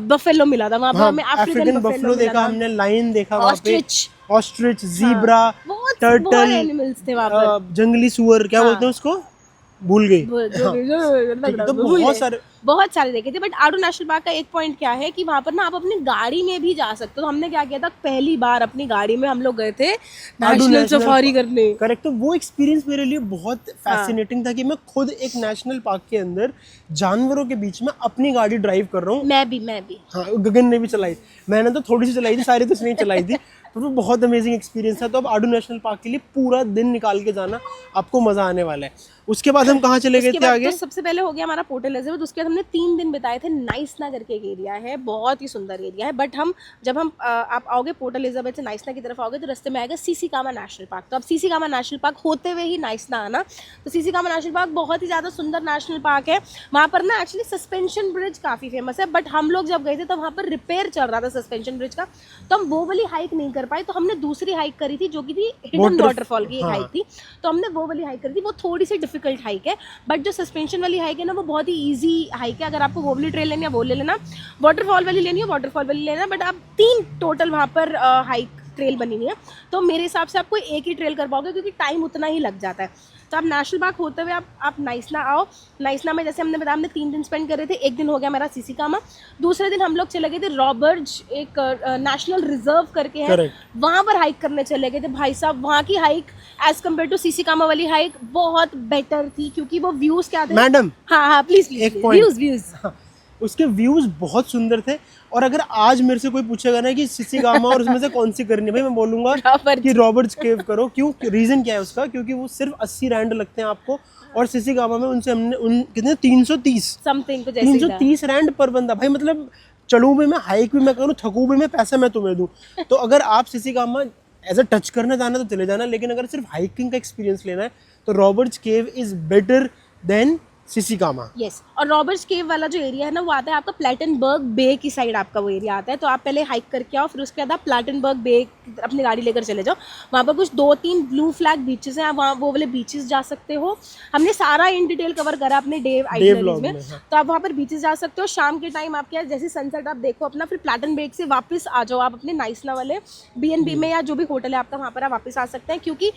बफेलो मिला था, वहाँ पर हमें अफ्रीकन बफेलो देखा, हमने लायन देखा, ऑस्ट्रिच, ज़ीब्रा, बहुत टर्टल, एनिमल्स थे वहाँ पर, जंगली सुअर, क्या बोलते हैं उसको, भूल गई। तो बहुत सारे देखे थे। बट आडू नेशनल पार्क का एक पॉइंट क्या है कि वहाँ पर ना आप अपनी गाड़ी में भी जा सकते हो। तो हमने क्या किया था, पहली बार अपनी गाड़ी में हम लोग गए थे नेशनल सफारी करने। करेक्ट। तो वो एक्सपीरियंस मेरे लिए बहुत फैसिनेटिंग था कि मैं खुद एक नेशनल पार्क के अंदर जानवरों के बीच में अपनी गाड़ी ड्राइव कर रहा हूँ। मैं भी हाँ, गगन ने भी चलाई, मैंने तो थोड़ी सी चलाई थी, सारी तो उसने चलाई थी। तो वो बहुत अमेजिंग एक्सपीरियंस था। तो अब आडू नेशनल पार्क के लिए पूरा दिन निकाल के जाना, आपको मजा आने वाला है। उसके बाद हम कहाँ चले गए थे आगे? तो सबसे पहले हो गया हमारा पोर्ट एलिजाबेथ। उसके बाद हमने 3 दिन बिताए थे नाइसना करके एक एरिया है, बहुत ही सुंदर एरिया है। बट जब आप आओगे पोर्ट एलिजाबेथ से नाइसना की तरफ आओगे तो रास्ते में आएगा सीसीकामा नेशनल पार्क। तो अब सीसीकामा नेशनल पार्क होते हुए ही नाइसना आना। तो सीसीकामा नेशनल पार्क बहुत ही ज़्यादा सुंदर नेशनल पार्क है। वहाँ पर ना एक्चुअली सस्पेंशन ब्रिज काफ़ी फेमस है, बट हम लोग जब गए थे तब वहाँ पर रिपेयर चल रहा था सस्पेंशन ब्रिज का, तो हम वो वाली हाइक नहीं कर पाए। तो हमने दूसरी हाइक करी थी जो कि थी हिडन वाटरफॉल की एक हाइक थी। तो हमने वो वाली हाइक करी थी, वो थोड़ी सी डिफिकल्ट हाइक है। बट जो सस्पेंशन वाली हाइक है ना, वो बहुत ही इजी हाइक है। अगर आपको वो वाली ट्रेल लेनी है वो ले लेना, वाटरफॉल वाली लेनी है वाटरफॉल वाली लेना। बट आप 3 टोटल वहाँ पर हाइक ट्रेल बनी हुई है। तो मेरे हिसाब से आपको एक ही ट्रेल कर पाओगे क्योंकि टाइम उतना ही लग जाता है। तो आप नेशनल पार्क होते हुए आप नाइसना आओ। नाइसना में जैसे हमने बताया, हमने 3 दिन स्पेंड करे थे। एक दिन हो गया मेरा सीसीकामा, दूसरे दिन हम लोग चले गए थे रॉबर्ज, एक नेशनल रिजर्व करके है, वहाँ पर हाइक करने चले गए थे। भाई साहब, वहाँ की हाइक एज कम्पेयर टू सीसीकामा वाली हाइक बहुत बेटर थी, क्योंकि वो व्यूज क्या थे। मैडम, हाँ प्लीज, व्यूज उसके व्यूज बहुत सुंदर थे। और अगर आज मेरे से कोई पूछेगा ना कि सीसीकामा और उसमें से कौन सी करनी है, भाई मैं बोलूंगा कि रॉबर्ट्स केव करो। क्यों? रीजन क्या है उसका? क्योंकि वो सिर्फ 80 रैंड लगते हैं आपको, और सीसीकामा में उनसे हमने कितने 330 समथिंग 330 रैंड पर बंदा। भाई मतलब चलूँ भी मैं, हाइक भी मैं करूँ, थकूँ भी मैं, पैसा मैं तुम्हें दूँ। तो अगर आप सिसिकामा एज अ टच करना चाहना तो चले जाना, लेकिन अगर सिर्फ हाइकिंग का एक्सपीरियंस लेना है तो Roberts cave is better than Tsitsikamma. Yes, और रॉबर्ट्स केव वाला जो एरिया है ना वो आता है आपका प्लेटनबर्ग बे की साइड, आपका वो एरिया आता है। तो आप पहले हाइक करके आओ, फिर उसके बाद आप प्लेटनबर्ग बे अपनी गाड़ी लेकर चले जाओ। वहाँ पर कुछ 2-3 ब्लू फ्लैग बीचेस हैं, आप वहाँ वो वाले बीचेस जा सकते हो। हमने सारा इन डिटेल कवर करा अपने डे आइटनरीज में, हाँ। तो आप वहाँ पर बीचेस जा सकते हो। शाम के टाइम आप क्या जैसे सनसेट आप देखो अपना, फिर प्लेटनबर्ग से वापस आ जाओ आप अपने नाइसना वाले BNB में, या जो भी होटल है आपका वहाँ पर आप वापस आ सकते हैं, क्योंकि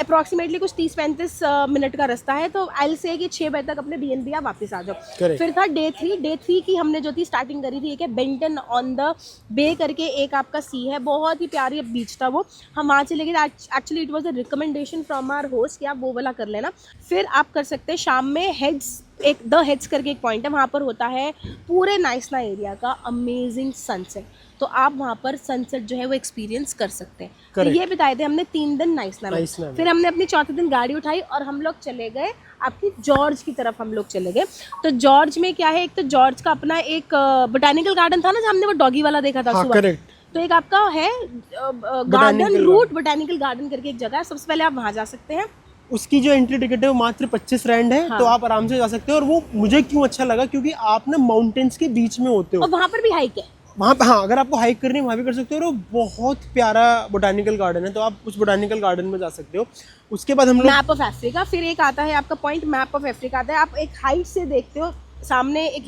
अप्रॉक्सीमेटली कुछ 30-35 मिनट का रास्ता है। तो आई से कि 6 बजे तक अपने BNB आप वापस आ जाओ। Correct. फिर था डे 3 की हमने जो थी स्टार्टिंग करी थी, एक है बेंटन ऑन द बे करके एक आपका सी है, बहुत ही प्यारी बीच था वो, हम वहाँ चले गए। Actually it was a recommendation from our host कि आप वो वाला कर लेना। फिर आप कर सकते हैं शाम में हेड्स, एक द हेड्स करके एक पॉइंट है, वहाँ पर होता है पूरे नाइसना एरिया का अमेजिंग सनसेट, तो आप वहाँ पर सनसेट जो है वो एक्सपीरियंस कर सकते हैं। तो Correct. ये बिताए थे हमने 3 दिन नाइसना में। फिर हमने अपनी चौथे दिन गाड़ी उठाई और हम लोग चले गए आपकी जॉर्ज की तरफ, हम लोग चले गए। तो जॉर्ज में क्या है, एक तो जॉर्ज का अपना एक बोटानिकल गार्डन था ना जहाँ हमने वो डॉगी वाला देखा था सुबह। करेक्ट। तो एक आपका है गार्डन रूट बोटानिकल गार्डन करके एक जगह है, सबसे पहले आप वहाँ जा सकते हैं। उसकी जो एंट्री टिकट है वो मात्र 25 रैंड है। हाँ। तो आप आराम से जा सकते हो। और वो मुझे क्यों अच्छा लगा, क्योंकि आप ना माउंटेन्स के बीच में होते हो, और वहाँ पर भी हाइक है वहाँ पे। हाँ, अगर आपको हाइक करनी है वहाँ भी कर सकते हो। और वो बहुत प्यारा बोटानिकल गार्डन है, तो आप उस बोटानिकल गार्डन में जा सकते हो। उसके बाद हम लोग मैप ऑफ अफ्रीका, फिर एक आता है आपका पॉइंट मैप ऑफ अफ्रीका आता है। आप एक हाइट से देखते हो सामने एक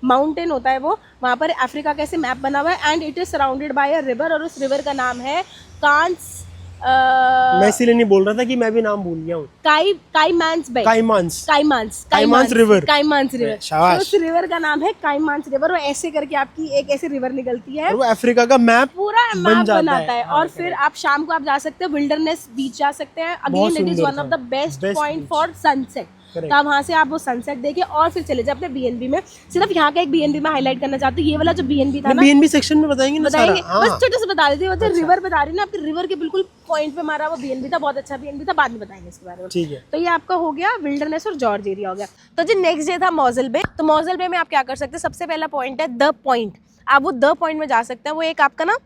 माउंटेन होता है, वो वहाँ पर अफ्रीका का ऐसे मैप बना हुआ है, and it is surrounded by a river, और उस रिवर का नाम है कांस। मैं इसीलिए नहीं बोल रहा था कि मैं भी नाम भूल गया हूँ। काइमांस रिवर। शाबाश। तो उस रिवर का नाम है काइमांस रिवर, और ऐसे करके आपकी एक ऐसे रिवर निकलती है, और वो अफ्रीका का मैप पूरा मैप बनाता है। हाँ, और फिर आप शाम को आप जा सकते हैं विल्डरनेस बीच जा सकते हैं। Again it is one of the best point for sunset. तो आप वहाँ से आप वो सनसेट देखे और फिर चले जाए अपने BNB में। सिर्फ यहाँ का एक BNB में हाईलाइट करना चाहती हूँ, ये वाला जो BNB था ना, BNB सेक्शन में बताएंगे ना सारा। हाँ। बस छोटे से बता देती हूँ। रिवर बता रही हूँ ना, आपके रिवर के बिल्कुल पॉइंट पे हमारा वो BNB था, बहुत अच्छा BNB था, बाद में बताएंगे इसके बारे में। ठीक है। तो ये आपका हो गया विल्डरनेस और जॉर्ज एरिया हो गया। तो जी नेक्स्ट डे था मॉजल बे। तो मॉजल बे में आप क्या कर सकते हैं, सबसे पहला पॉइंट है द पॉइंट। आप वो द पॉइंट में जा सकते हैं। वो एक आपका ना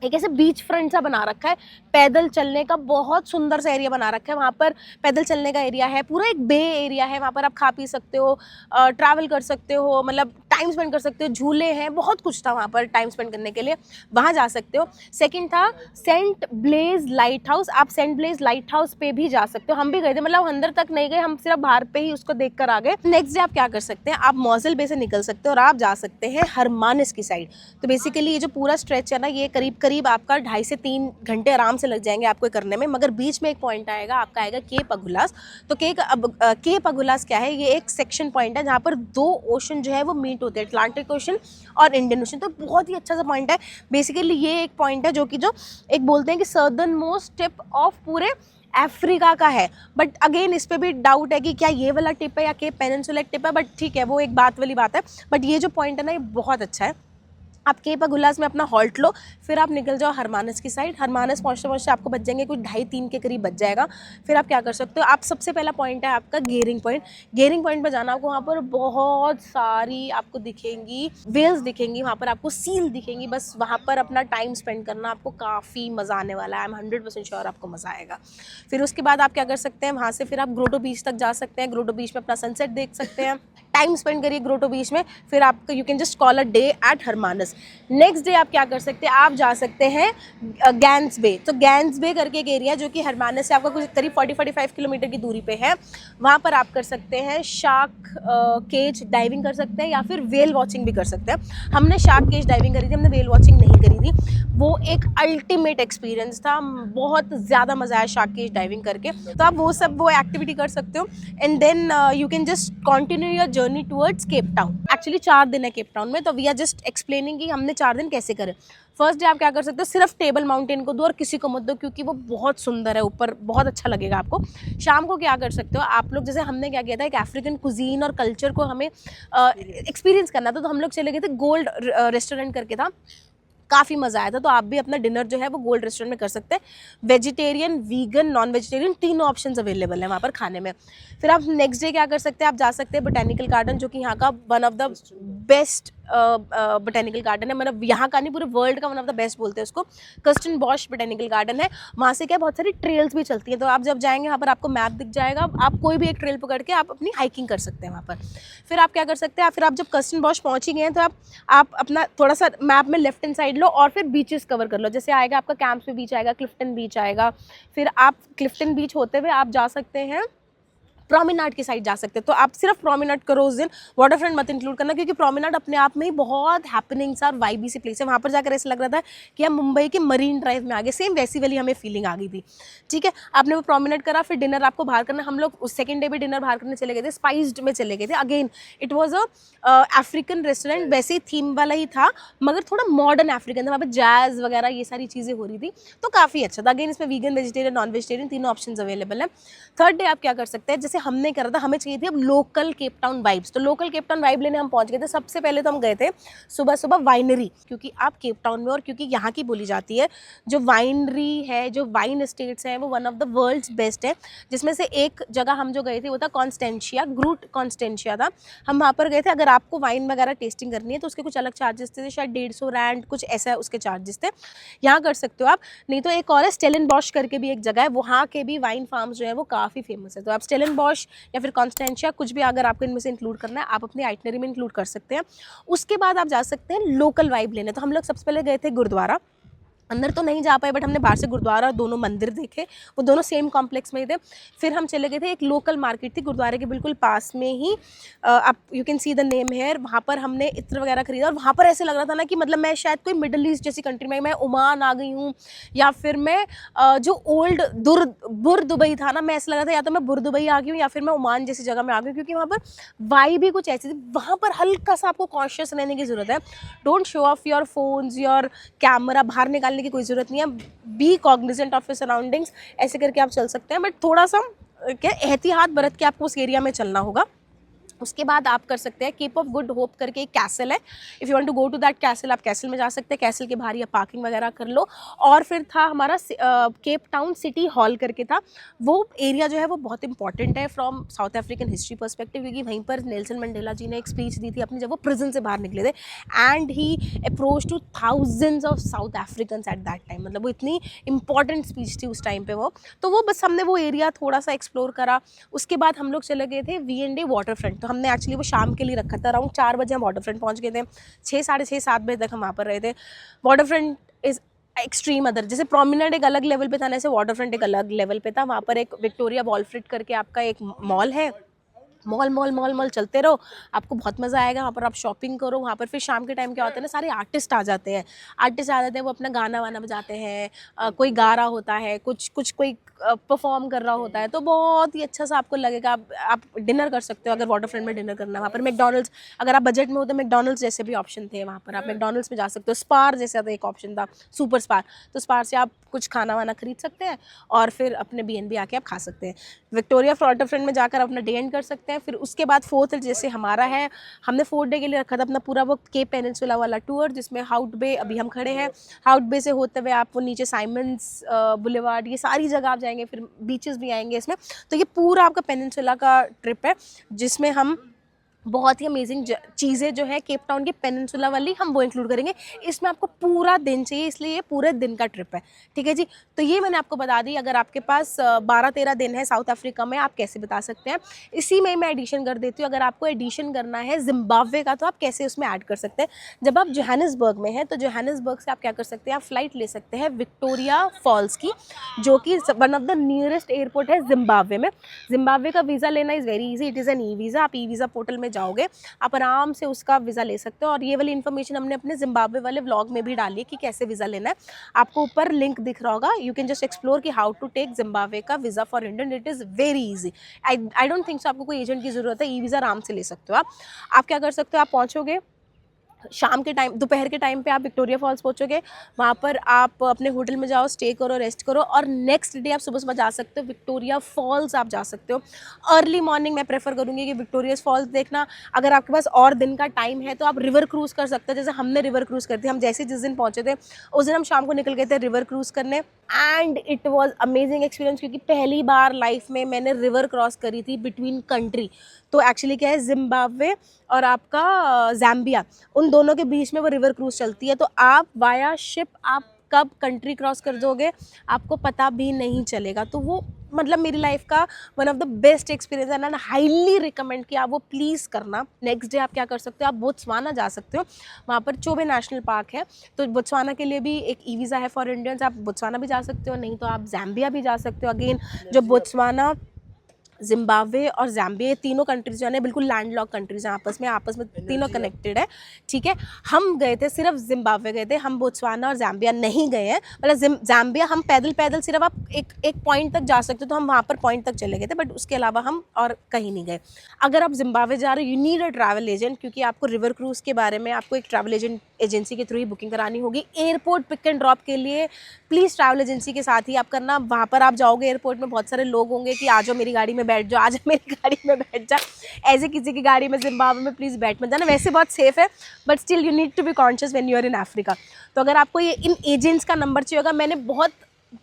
एक ऐसे बीच फ्रंट सा बना रखा है, पैदल चलने का बहुत सुंदर सा एरिया बना रखा है। वहाँ पर पैदल चलने का एरिया है, पूरा एक बे एरिया है। वहाँ पर आप खा पी सकते हो, ट्रैवल कर सकते हो, मतलब टाइम स्पेंड कर सकते हो, झूले हैं, बहुत कुछ था वहाँ पर टाइम स्पेंड करने के लिए, वहाँ जा सकते हो। सेकंड था सेंट ब्लेज लाइट हाउस। आप सेंट ब्लेज लाइट हाउस पे भी जा सकते हो, हम भी गए थे, मतलब अंदर तक नहीं गए, हम सिर्फ बाहर पे ही उसको देख कर आ गए। नेक्स्ट डे आप क्या कर सकते हैं, आप मॉजल बे से निकल सकते हो और आप जा सकते हैं हरमानिस की साइड। तो बेसिकली ये जो पूरा स्ट्रेच है ना, ये करीब करीब आपका 2.5 से 3 घंटे आराम से लग जाएंगे आपको करने में। मगर बीच में एक पॉइंट आएगा, आपका आएगा केप अगुलास। तो केप अगुलास क्या है, ये एक सेक्शन पॉइंट है जहाँ पर 2 ओशन जो है वो मीट होते हैं, अटलांटिक ओशन और इंडियन ओशन। तो बहुत ही अच्छा सा पॉइंट है। बेसिकली ये एक पॉइंट है जो एक बोलते हैं कि सर्दर्न मोस्ट टिप ऑफ पूरे अफ्रीका का है। बट अगेन इस पे भी डाउट है कि क्या ये वाला टिप है या केप पेनिनसुला टिप है, बट ठीक है, वो एक बात वाली बात है। बट ये जो पॉइंट है ना, ये बहुत अच्छा है। आप केप अगुलास में अपना हॉल्ट लो, फिर आप निकल जाओ हरमानस की साइड। हरमानस पहुँचते पहुँचते आपको बच जाएंगे कुछ 2.5-3 के करीब बच जाएगा। फिर आप क्या कर सकते हो, आप सबसे पहला पॉइंट है आपका गेरिंग पॉइंट। गेरिंग पॉइंट पर जाना आपको, वहाँ पर बहुत सारी आपको दिखेंगी वेल्स दिखेंगी, वहाँ पर आपको सील दिखेंगी। बस वहाँ पर अपना टाइम स्पेंड करना, आपको काफ़ी मज़ा आने वाला है। आई एम 100% श्योर आपको मज़ा आएगा। फिर उसके बाद आप क्या कर सकते हैं, वहाँ से फिर आप ग्रोटो बीच तक जा सकते हैं। ग्रोटो बीच में अपना सनसेट देख सकते हैं, टाइम स्पेंड करिए ग्रोटो बीच में। फिर आप you can just call a day at Hermanus. Next day आप क्या कर सकते हैं, आप जा सकते हैं गैंस बे। तो गैंस बे करके एक एरिया जो कि हरमानस से आपका कुछ करीब 40-45 किलोमीटर की दूरी पे है। वहाँ पर आप कर सकते हैं शार्क केज डाइविंग कर सकते हैं, या फिर वेल वॉचिंग भी कर सकते हैं। हमने शार्क केज डाइविंग करी थी, हमने वेल वॉचिंग नहीं करी थी। वो एक अल्टीमेट एक्सपीरियंस था, बहुत ज़्यादा मज़ा आया शार्क केज डाइविंग करके। तो आप वो एक्टिविटी कर सकते हो, and then you can just continue your journey towards Cape Town. Actually 4 दिन है केप टाउन में, तो वी आर जस्ट एक्सप्लेनिंग कि हमने 4 दिन कैसे करे। फर्स्ट डे आप क्या कर सकते हो, सिर्फ टेबल माउंटेन को दो और किसी को मत दो, क्योंकि वो बहुत सुंदर है, ऊपर बहुत अच्छा लगेगा आपको। शाम को क्या कर सकते हो आप लोग, जैसे हमने क्या किया था, एक अफ्रीकन कुजीन और कल्चर को हमें एक्सपीरियंस करना था, तो हम लोग चले गए थे गोल्ड रेस्टोरेंट करके था, काफ़ी मज़ा आया था। तो आप भी अपना डिनर जो है वो गोल्ड रेस्टोरेंट में कर सकते हैं। वेजिटेरियन, वीगन, नॉन वेजिटेरियन तीनों ऑप्शंस अवेलेबल हैं वहाँ पर खाने में। फिर आप नेक्स्ट डे क्या कर सकते हैं, आप जा सकते हैं बोटेनिकल गार्डन, जो कि यहाँ का one of the best botanical garden है, मतलब यहाँ का नहीं पूरे वर्ल्ड का वन ऑफ द बेस्ट बोलते हैं उसको। कर्स्टेनबॉश बोटेनिकल गार्डन है। वहाँ से क्या बहुत सारी ट्रेल्स भी चलती हैं, तो आप जब जाएंगे वहाँ पर आपको मैप दिख जाएगा, आप कोई भी एक ट्रेल पकड़ के आप अपनी हाइकिंग कर सकते हैं वहाँ पर। फिर आप क्या कर सकते हैं, फिर आप जब कर्स्टेनबॉश पहुँच ही गए हैं तो आप अपना थोड़ा सा मैप में लेफ्ट हैंड साइड लो और फिर बीचेस कवर कर लो। जैसे आएगा आपका कैंप्स पे बीच आएगा, क्लिफ्टन बीच आएगा, फिर आप क्लिफ्टन बीच होते हुए आप जा सकते हैं प्रोमेनाड की साइड जा सकते हैं। तो आप सिर्फ प्रोमेनाड करो उस दिन, वाटर फ्रंट मत इंक्लूड करना, क्योंकि प्रोमेनाड अपने आप में ही बहुत हैपनिंग सा और वाइबी सी प्लेस है। वहाँ पर जाकर ऐसा लग रहा था कि हम मुंबई के मरीन ड्राइव में आ गए, सेम वैसी वाली हमें फीलिंग आ गई थी। ठीक है, आपने वो प्रोमेनाड करा, फिर डिनर आपको बाहर करना। हम लोग उस सेकंड डे भी डिनर बाहर करने चले गए थे, स्पाइस्ड में चले गए थे। Again it was a African restaurant, वैसे ही थीम वाला ही था मगर थोड़ा मॉडर्न अफ्रीकन था। वहाँ पर जैज़ वगैरह ये सारी चीज़ें हो रही थी, तो काफ़ी अच्छा था। अगेन इसमें वीगन, वेजिटेरियन, नॉन वेजिटेरियन तीनों ऑप्शन अवेलेबल है। थर्ड डे आप क्या कर सकते हैं, जैसे हमने करा था, हमें चाहिए थी अब लोकल केप टाउन वाइब्स। तो लोकल केप टाउन वाइब लेने हम पहुंच गए थे। सबसे पहले तो हम गए थे सुबह सुबह वाइनरी, क्योंकि आप केप टाउन में और क्योंकि यहाँ की बोली जाती है, जो वाइनरी है, जो वाइन एस्टेट्स हैं, वो one of the world's best है। जिसमें से एक जगह हम जो गए थे वो था कॉन्स्टेंशिया, ग्रूट कॉन्स्टेंशिया था। हम वहाँ पर गए थे। अगर आपको वाइन वगैरह टेस्टिंग करनी है तो उसके कुछ अलग चार्जेस थे, शायद 150 रैंड कुछ ऐसा उसके चार्जेस थे। यहाँ कर सकते हो आप। नहीं तो एक और है स्टेलनबॉश करके भी एक जगह है, वहाँ के भी वाइन फार्म्स जो है वो काफ़ी फेमस है। तो आप स्टेलनबॉश या फिर कॉन्स्टेंशिया कुछ भी अगर आपको इनमें से इंक्लूड करना है आप अपनी आइटनरी में इंक्लूड कर सकते हैं। उसके बाद आप जा सकते हैं लोकल वाइब लेने। तो हम लोग सबसे पहले गए थे गुरुद्वारा। अंदर तो नहीं जा पाए बट हमने बाहर से गुरुद्वारा और दोनों मंदिर देखे, वो दोनों सेम कॉम्प्लेक्स में ही थे। फिर हम चले गए थे, एक लोकल मार्केट थी गुरुद्वारे के बिल्कुल पास में ही, आप you can see the name here. वहाँ पर हमने इत्र वगैरह खरीदा और वहाँ पर ऐसे लग रहा था ना कि मतलब मैं शायद कोई मिडल ईस्ट जैसी कंट्री में, मैं ओमान आ गई हूँ या फिर मैं जो ओल्ड बुर दुबई था ना, मैं ऐसा लग रहा था या तो मैं बुर दुबई आ गई हूँ या फिर मैं ओमान जैसी जगह में आ गई हूँ, क्योंकि वहाँ पर वाइब भी कुछ ऐसी थी। वहाँ पर हल्का सा आपको कॉन्शियस रहने की ज़रूरत है। Don't show off your phones, your camera बाहर निकालने की कोई ज़रूरत नहीं है। B cognizant of your surroundings, ऐसे करके आप चल सकते हैं, बट थोड़ा सा क्या एहतियात बरत के आपको उस एरिया में चलना होगा। उसके बाद आप कर सकते हैं केप ऑफ गुड होप करके एक कैसल है। If you want to go to that castle, आप कैसल में जा सकते हैं। कैसल के बाहर या पार्किंग वगैरह कर लो। और फिर था हमारा केप टाउन सिटी हॉल करके था। वो एरिया जो है वो बहुत इंपॉर्टेंट है from south African history perspective, क्योंकि वहीं पर नेल्सन मंडेला जी ने एक स्पीच दी थी अपनी, जब वो प्रिजन से बाहर निकले थे, and he approach two thousands of south Africans at that time. मतलब वो इतनी इंपॉर्टेंट स्पीच थी उस टाइम पे वो। तो वो बस हमने वो एरिया थोड़ा सा एक्सप्लोर करा। उसके बाद हम लोग चले गए थे V&A वाटर फ्रंट। तो हमने एक्चुअली वो शाम के लिए रखा था, अराउंड 4 बजे हम वाटर फ्रंट पहुंच गए थे। 6, साढ़े 6, 7 बजे तक हम वहाँ पर रहे थे। Water front is extreme other, जैसे प्रोमिनेंट एक अलग लेवल पे था ना, ऐसे वाटर फ्रंट एक अलग लेवल पे था। वहाँ पर एक विक्टोरिया वॉलफ्रिट करके आपका एक मॉल है। मॉल चलते रहो, आपको बहुत मज़ा आएगा। वहाँ पर आप शॉपिंग करो। वहाँ पर फिर शाम के टाइम क्या होता है ना, सारे आर्टिस्ट आ जाते हैं। वो अपना गाना वाना बजाते हैं, कोई गा रहा होता है, कुछ कोई परफॉर्म कर रहा होता है, तो बहुत ही अच्छा सा आपको लगेगा। आप डिनर कर सकते हो अगर वाटर फ्रंट में डिनर करना है। वहाँ पर मैकडॉनल्ड्स, अगर आप बजट में हो तो मैकडॉनल्ड्स जैसे भी ऑप्शन थे वहाँ पर, आप मैकडॉनल्ड्स में जा सकते हो। स्पार जैसा था एक ऑप्शन था, सुपर स्पार, तो स्पार से आप कुछ खाना वाना खरीद सकते हैं और फिर अपने B&B आके आप खा सकते हैं। विक्टोरिया वाटर फ्रंट में जाकर अपना डे एंड कर सकते हैं। फिर उसके बाद 4th जैसे हमारा है, हमने 4 डे के लिए रखा था अपना पूरा वो केप पेनिनसुला वाला टूर, जिसमें हाउट बे, अभी हम खड़े हैं हाउट बे से होते हुए आप वो नीचे साइमंस बुलेवार्ड, ये सारी जगह आप जाएंगे, फिर बीचेस भी आएंगे इसमें। तो ये पूरा आपका पेनिनसुला का ट्रिप है, जिसमें हम बहुत ही अमेजिंग चीज़ें जो है केप टाउन की पेनिनसुला वाली हम वो इंक्लूड करेंगे। इसमें आपको पूरा दिन चाहिए, इसलिए ये पूरे दिन का ट्रिप है। ठीक है जी, तो ये मैंने आपको बता दी। अगर आपके पास 12-13 दिन है साउथ अफ्रीका में, आप कैसे बता सकते हैं। इसी में मैं एडिशन कर देती हूँ। अगर आपको एडिशन करना है जिम्बाब्वे का, तो आप कैसे उसमें ऐड कर सकते हैं। जब आप जोहानिसबर्ग में हैं तो जोहानिसबर्ग से आप क्या कर सकते हैं, आप फ्लाइट ले सकते हैं विक्टोरिया फॉल्स की, जो कि one of the nearest airport है जिम्बाब्वे में। जिम्बाब्वे का वीज़ा लेना is very easy, it is an e visa. आप ई वीज़ा पोर्टल में जाओगे, आप आराम से उसका वीज़ा ले सकते हो। और ये वाली इन्फॉर्मेशन हमने अपने जिम्बाब्वे वाले व्लॉग में भी डाली है कि कैसे वीज़ा लेना है। आपको ऊपर लिंक दिख रहा होगा, यू कैन जस्ट एक्सप्लोर कि हाउ टू टेक जिम्बाब्वे का visa for Indian. It is very easy. I don't think so आपको कोई एजेंट की ज़रूरत है, ई वीज़ा आराम से ले सकते हो। आप क्या कर सकते हो, आप पहुँचोगे शाम के टाइम, दोपहर के टाइम पे आप विक्टोरिया फॉल्स पहुँचोगे। वहाँ पर आप अपने होटल में जाओ, स्टे करो, रेस्ट करो, और नेक्स्ट डे आप सुबह सुबह जा सकते हो विक्टोरिया फॉल्स। आप जा सकते हो अर्ली मॉर्निंग। मैं प्रेफर करूँगी कि विक्टोरिया फॉल्स देखना। अगर आपके पास और दिन का टाइम है तो आप रिवर क्रूज़ कर सकते हो, जैसे हमने रिवर क्रूज़ करती। हम जैसे जिस दिन पहुँचे थे उस दिन हम शाम को निकल गए थे रिवर क्रूज़ करने, and it was amazing experience, क्योंकि पहली बार लाइफ में मैंने रिवर क्रॉस करी थी बिटवीन कंट्री। तो एक्चुअली क्या है, जिम्बाब्वे और आपका ज़ैम्बिया, उन दोनों के बीच में वो रिवर क्रूज चलती है, तो आप वाया शिप आप कब कंट्री क्रॉस कर दोगे आपको पता भी नहीं चलेगा। तो वो मतलब मेरी लाइफ का one of the best experience है एंड हाईली रिकमेंड कि आप वो प्लीज़ करना। नेक्स्ट डे आप क्या कर सकते हो, आप बोत्सवाना जा सकते हो, वहाँ पर चोबे नेशनल पार्क है, तो बोत्सवाना के लिए भी एक ई वीज़ा है फॉर इंडियंस, आप बोत्सवाना भी जा सकते हो, नहीं तो आप ज़ैम्बिया भी जा सकते हो। अगेन जो बोत्सवाना, जिम्बाब्वे और ज़ैम्बिया, ये तीनों कंट्रीज जो है बिल्कुल लैंडलॉक कंट्रीज हैं, आपस में तीनों कनेक्टेड है, ठीक है। हम गए थे सिर्फ जिम्बाब्वे गए थे, हम बोत्सवाना और ज़ैम्बिया नहीं गए हैं। मतलब ज़ैम्बिया हम पैदल सिर्फ आप एक पॉइंट तक जा सकते हो, तो हम वहाँ पर पॉइंट तक चले गए थे, बट उसके अलावा हम और कहीं नहीं गए। अगर आप जिम्बाब्वे जा रहे हो, you need a travel agent, क्योंकि आपको रिवर क्रूज़ के बारे में आपको एक ट्रैवल एजेंसी के थ्रू ही बुकिंग करानी होगी। एयरपोर्ट पिक एंड ड्रॉप के लिए प्लीज़ ट्रैवल एजेंसी के साथ ही आप करना। वहाँ पर आप जाओगे एयरपोर्ट में, बहुत सारे लोग होंगे कि आ जाओ मेरी गाड़ी में बैठ जाओ, आ जाओ मेरी गाड़ी में बैठ जा, ऐसे किसी की गाड़ी में जिम्बाब्वे में प्लीज़ बैठ मत जाना। वैसे बहुत सेफ है, but still you need to be conscious when you are in Africa. तो अगर आपको ये इन एजेंट्स का नंबर चाहिए होगा, मैंने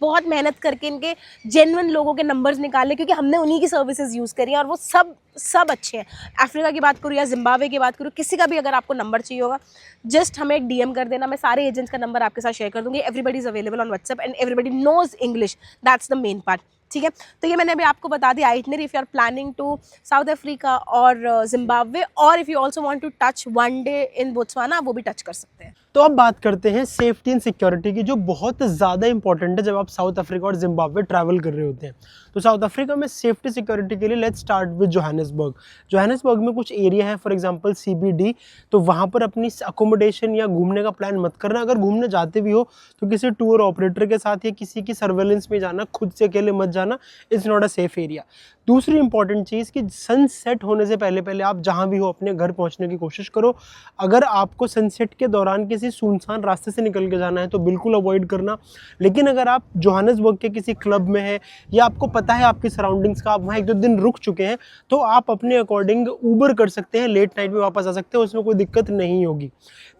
बहुत मेहनत करके इनके जेन्युइन लोगों के नंबर्स निकाले, क्योंकि हमने उन्हीं की सर्विसेज यूज़ करी हैं और वो सब अच्छे हैं। अफ्रीका की बात करूँ या जिम्बाब्वे की बात करूँ, किसी का भी अगर आपको नंबर चाहिए होगा, जस्ट हमें एक DM कर देना, मैं सारे एजेंट्स का नंबर आपके साथ शेयर कर दूँगी। Everybody is available on WhatsApp and everybody knows English, that's the main part, ठीक है। तो ये मैंने अभी आपको बता दिया itinerary if you are planning to South Africa और जिम्बाब्वे, और if you also want to touch one day in Botswana, वो भी टच कर सकते हैं। तो अब बात करते हैं सेफ्टी एंड सिक्योरिटी की, जो बहुत ज़्यादा इंपॉर्टेंट है जब आप साउथ अफ्रीका और जिम्बाब्वे ट्रैवल कर रहे होते हैं। तो साउथ अफ्रीका में सेफ्टी सिक्योरिटी के लिए लेट्स स्टार्ट विद जोहानिसबर्ग में कुछ एरिया है, फॉर एग्जांपल CBD, तो वहाँ पर अपनी अकोमोडेशन या घूमने का प्लान मत करना। अगर घूमने जाते भी हो तो किसी टूर ऑपरेटर के साथ या किसी की सर्वेलेंस में जाना, खुद से अकेले मत जाना, it's not a safe area. दूसरी इंपॉर्टेंट चीज़ कि सनसेट होने से पहले आप जहाँ भी हो अपने घर पहुँचने की कोशिश करो। अगर आपको सनसेट के दौरान किसी सुनसान रास्ते से निकल के जाना है तो बिल्कुल अवॉइड करना। लेकिन अगर आप जोहानिसबर्ग के किसी क्लब में हैं या आपको पता है आपकी सराउंडिंग्स का, आप वहाँ 1-2 दिन रुक चुके हैं, तो आप अपने अकॉर्डिंग ऊबर कर सकते हैं, लेट नाइट में वापस आ सकते हैं, उसमें कोई दिक्कत नहीं होगी।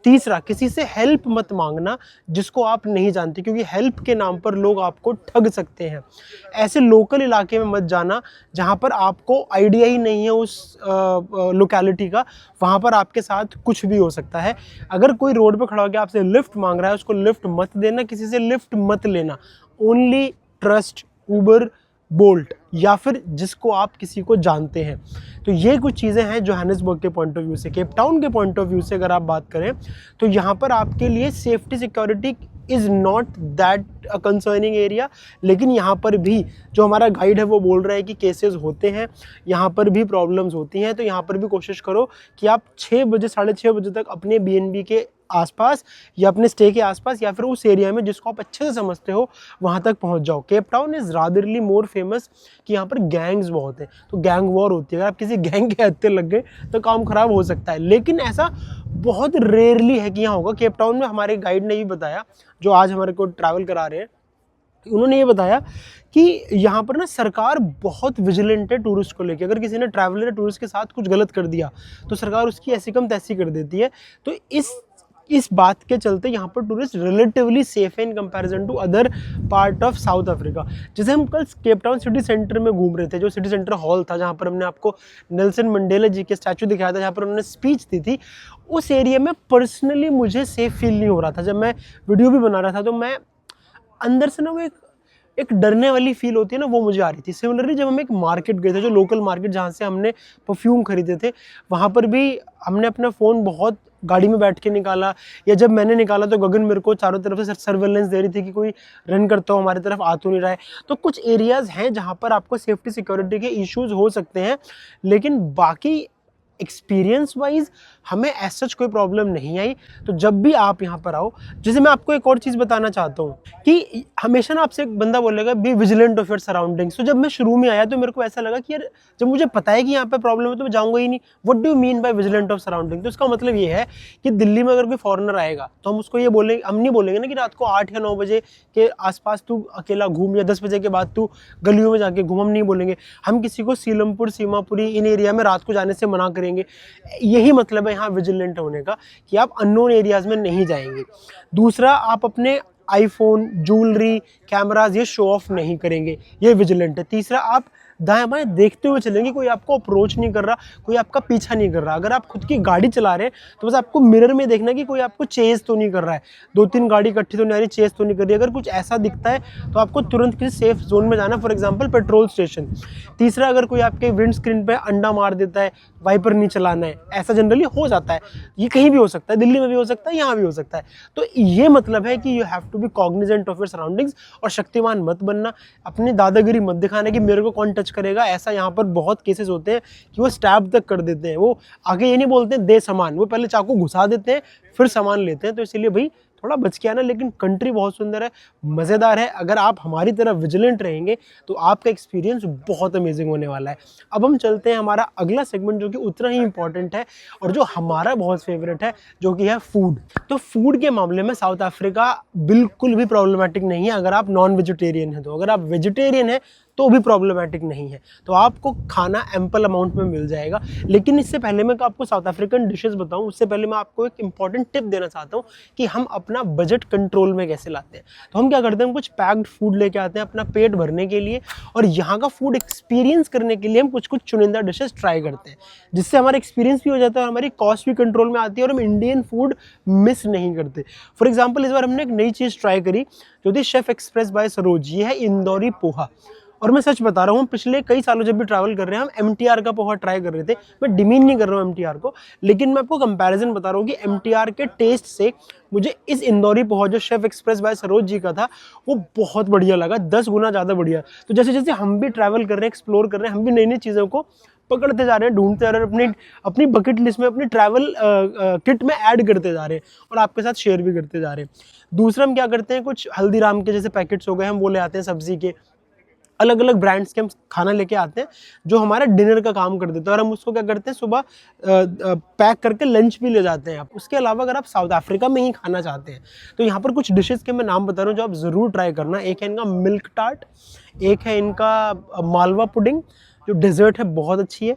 तीसरा, किसी से हेल्प मत मांगना जिसको आप नहीं जानते, क्योंकि हेल्प के नाम पर लोग आपको ठग सकते हैं। ऐसे लोकल इलाके में मत जाना जहाँ पर आपको आइडिया ही नहीं है उस लोकेलिटी का, वहाँ पर आपके साथ कुछ भी हो सकता है। अगर कोई रोड पे खड़ा होकर आपसे लिफ्ट मांग रहा है, उसको लिफ्ट मत देना, किसी से लिफ्ट मत लेना। ओनली ट्रस्ट ऊबर, बोल्ट या फिर जिसको आप किसी को जानते हैं। तो ये कुछ चीज़ें हैं जोहानिसबर्ग के पॉइंट ऑफ व्यू से। केप टाउन के पॉइंट ऑफ व्यू से अगर आप बात करें तो यहाँ पर आपके लिए safety security is not that a concerning area, लेकिन यहाँ पर भी जो हमारा गाइड है वो बोल रहा है कि केसेस होते हैं, यहाँ पर भी प्रॉब्लम्स होती हैं। तो यहाँ पर भी कोशिश करो कि आप 6 बजे 6:30 बजे तक अपने BNB के आसपास या अपने स्टे के आसपास या फिर उस एरिया में जिसको आप अच्छे से समझते हो वहाँ तक पहुँच जाओ। Cape Town is ratherly more famous कि यहाँ पर गैंग्स बहुत हैं, तो गैंग वॉर होती है। अगर आप किसी गैंग के हत्थे लग गए तो काम खराब हो सकता है, लेकिन ऐसा बहुत रेयरली है कि यहाँ होगा। केप टाउन में हमारे गाइड ने भी बताया, जो आज हमारे को ट्रैवल करा रहे हैं, उन्होंने ये बताया कि यहाँ पर ना सरकार बहुत विजिलेंट है टूरिस्ट को लेकर। अगर किसी ने ट्रैवलर या टूरिस्ट के साथ कुछ गलत कर दिया तो सरकार उसकी ऐसी कम तैसी कर देती है। तो इस बात के चलते यहाँ पर टूरिस्ट रिलेटिवली सेफ है in comparison to other part of South Africa. जैसे हम कल केप टाउन सिटी सेंटर में घूम रहे थे, जो सिटी सेंटर हॉल था जहाँ पर हमने आपको नेल्सन मंडेला जी के स्टैचू दिखाया था, जहाँ पर उन्होंने स्पीच दी थी, उस एरिया में पर्सनली मुझे सेफ फील नहीं हो रहा था। जब मैं वीडियो भी बना रहा था तो मैं अंदर से ना वो एक डरने वाली फील होती है ना, वो मुझे आ रही थी। सिमिलरली जब हम एक मार्केट गए थे, जो लोकल मार्केट जहाँ से हमने परफ्यूम खरीदे थे, वहाँ पर भी हमने अपना फ़ोन बहुत गाड़ी में बैठ के निकाला, या जब मैंने निकाला तो गगन मेरे को चारों तरफ से सर्वेलेंस दे रही थी कि कोई रन करता हो हमारी तरफ आ तो नहीं रहा है। तो कुछ एरियाज़ हैं जहाँ पर आपको सेफ्टी सिक्योरिटी के इश्यूज़ हो सकते हैं, लेकिन बाकी एक्सपीरियंस वाइज हमें ऐसा सच कोई प्रॉब्लम नहीं आई। तो जब भी आप यहाँ पर आओ, जैसे मैं आपको एक और चीज़ बताना चाहता हूँ कि हमेशा ना आपसे एक बंदा बोलेगा be vigilant of your surroundings. तो जब मैं शुरू में आया तो मेरे को ऐसा लगा कि यार जब मुझे पता है कि यहाँ पे प्रॉब्लम है तो मैं जाऊँगा ही नहीं। What do you mean by vigilant of surrounding? तो इसका मतलब ये है कि दिल्ली में अगर कोई फॉरेनर आएगा तो हम उसको ये बोलेंगे, हम नहीं बोलेंगे ना कि रात को 8 या 9 बजे के आसपास तू अकेला घूम, या 10 बजे के बाद तू गलियों में जाके घूम, हम नहीं बोलेंगे। हम किसी को सीलमपुर, सीमापुरी इन एरिया में रात को जाने से मना करेंगे। यही मतलब है यहाँ विजिलेंट होने का, कि आप अननोन एरियाज में नहीं जाएंगे। दूसरा, आप अपने आईफोन, ज्वेलरी, कैमराज ये शो ऑफ नहीं करेंगे, ये विजिलेंट है। तीसरा, आप दाएं बाएं देखते हुए चलेंगे, कोई आपको अप्रोच नहीं कर रहा, कोई आपका पीछा नहीं कर रहा। अगर आप खुद की गाड़ी चला रहे हैं तो बस आपको मिरर में देखना कि कोई आपको चेज तो नहीं कर रहा है, 2-3 गाड़ी इकट्ठी तो नहीं आ रही, चेज तो नहीं कर रही। अगर कुछ ऐसा दिखता है तो आपको तुरंत किसी सेफ जोन में जाना, फॉर एग्जाम्पल पेट्रोल स्टेशन। तीसरा, अगर कोई आपके विंड स्क्रीन पर अंडा मार देता है, वाइपर नहीं चलाना है, ऐसा जनरली हो जाता है, ये कहीं भी हो सकता है, दिल्ली में भी हो सकता है, यहाँ भी हो सकता है। तो ये मतलब है कि you have to be cognizant of your surroundings, और शक्तिमान मत बनना, अपनी दादागिरी मत दिखाना कि मेरे को कौन टच करेगा। ऐसा यहाँ पर बहुत केसेस होते हैं कि वो स्टैब तक कर देते हैं, वो आगे ये नहीं बोलते दे सामान, वो पहले चाकू घुसा देते हैं फिर सामान लेते हैं। तो इसीलिए भाई थोड़ा बच के आना। लेकिन कंट्री बहुत सुंदर है, मज़ेदार है। अगर आप हमारी तरह विजिलेंट रहेंगे तो आपका एक्सपीरियंस बहुत अमेजिंग होने वाला है। अब हम चलते हैं हमारा अगला सेगमेंट, जो कि उतना ही इंपॉर्टेंट है और जो हमारा बहुत फेवरेट है, जो कि है फूड। तो फूड के मामले में साउथ अफ्रीका बिल्कुल भी प्रॉब्लमेटिक नहीं है अगर आप नॉन वेजिटेरियन हैं। तो अगर आप वेजिटेरियन हैं तो भी प्रॉब्लमेटिक नहीं है, तो आपको खाना एम्पल अमाउंट में मिल जाएगा। लेकिन इससे पहले मैं आपको साउथ अफ्रीकन डिशेस बताऊं, उससे पहले मैं आपको एक इंपॉर्टेंट टिप देना चाहता हूं कि हम अपना बजट कंट्रोल में कैसे लाते हैं। तो हम क्या करते हैं, हम कुछ पैक्ड फूड लेके आते हैं अपना पेट भरने के लिए, और यहाँ का फूड एक्सपीरियंस करने के लिए हम कुछ कुछ चुनिंदा डिशेस ट्राई करते हैं, जिससे हमारा एक्सपीरियंस भी हो जाता है और हमारी कॉस्ट भी कंट्रोल में आती है और हम इंडियन फूड मिस नहीं करते। फॉर एग्जाम्पल, इस बार हमने एक नई चीज़ ट्राई करी जो थी शेफ एक्सप्रेस बाय सरोज। ये है इंदौरी पोहा, और मैं सच बता रहा हूँ, पिछले कई सालों जब भी ट्रैवल कर रहे हैं हम MTR का पोहा ट्राई कर रहे थे। मैं डिमीन नहीं कर रहा हूँ MTR को, लेकिन मैं आपको कंपैरिजन बता रहा हूँ कि MTR के टेस्ट से मुझे इस इंदौरी पोहा जो chef express bye Saroj ji का था वो बहुत बढ़िया लगा, 10 गुना ज़्यादा बढ़िया। तो जैसे जैसे हम भी ट्रैवल कर रहे हैं, एक्सप्लोर कर रहे हैं, हम भी नई नई चीज़ों को पकड़ते जा रहे हैं, ढूंढते जा रहे हैं, अपनी बकेट लिस्ट में, अपनी ट्रैवल किट में ऐड करते जा रहे हैं और आपके साथ शेयर भी करते जा रहे हैं। दूसरा, हम क्या करते हैं, कुछ हल्दीराम के जैसे पैकेट्स हो गए, हम वो ले आते हैं सब्जी के, अलग अलग ब्रांड्स के हम खाना लेके आते हैं जो हमारा डिनर का काम कर देता है, और हम उसको क्या करते हैं, सुबह पैक करके लंच भी ले जाते हैं। उसके अलावा अगर आप साउथ अफ्रीका में ही खाना चाहते हैं तो यहाँ पर कुछ डिशेस के मैं नाम बता रहा हूँ जो आप ज़रूर ट्राई करना। एक है इनका मिल्क टार्ट, एक है इनका मालवा पुडिंग जो डेजर्ट है, बहुत अच्छी है।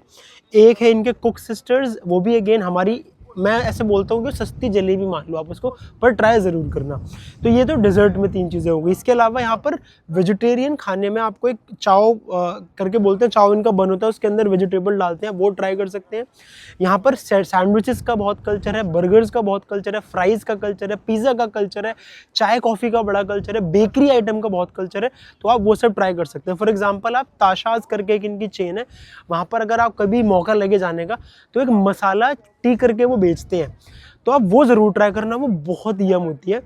एक है इनके कुक सिस्टर्स, वो भी अगेन हमारी, मैं ऐसे बोलता हूँ कि सस्ती जलेबी मान लो आप उसको, पर ट्राई ज़रूर करना। तो ये तो डेजर्ट में 3 चीज़ें हो गई। इसके अलावा यहाँ पर वेजिटेरियन खाने में आपको एक चाव करके बोलते हैं, चाव इनका बन होता है, उसके अंदर वेजिटेबल डालते हैं, वो ट्राई कर सकते हैं। यहाँ पर सैंडविचेस का बहुत कल्चर है, बर्गर्स का बहुत कल्चर है, फ्राइज़ का कल्चर है, पिज़्ज़ा का कल्चर है, चाय कॉफ़ी का बड़ा कल्चर है, बेकरी आइटम का बहुत कल्चर है, तो आप वो सब ट्राई कर सकते हैं। फॉर एग्जाम्पल, आप ताशाज करके एक इनकी चेन है, वहाँ पर अगर आप कभी मौका लगे जाने का तो एक मसाला टी करके वो बेचते हैं, तो आप वो ज़रूर ट्राई करना, वो बहुत यम होती है।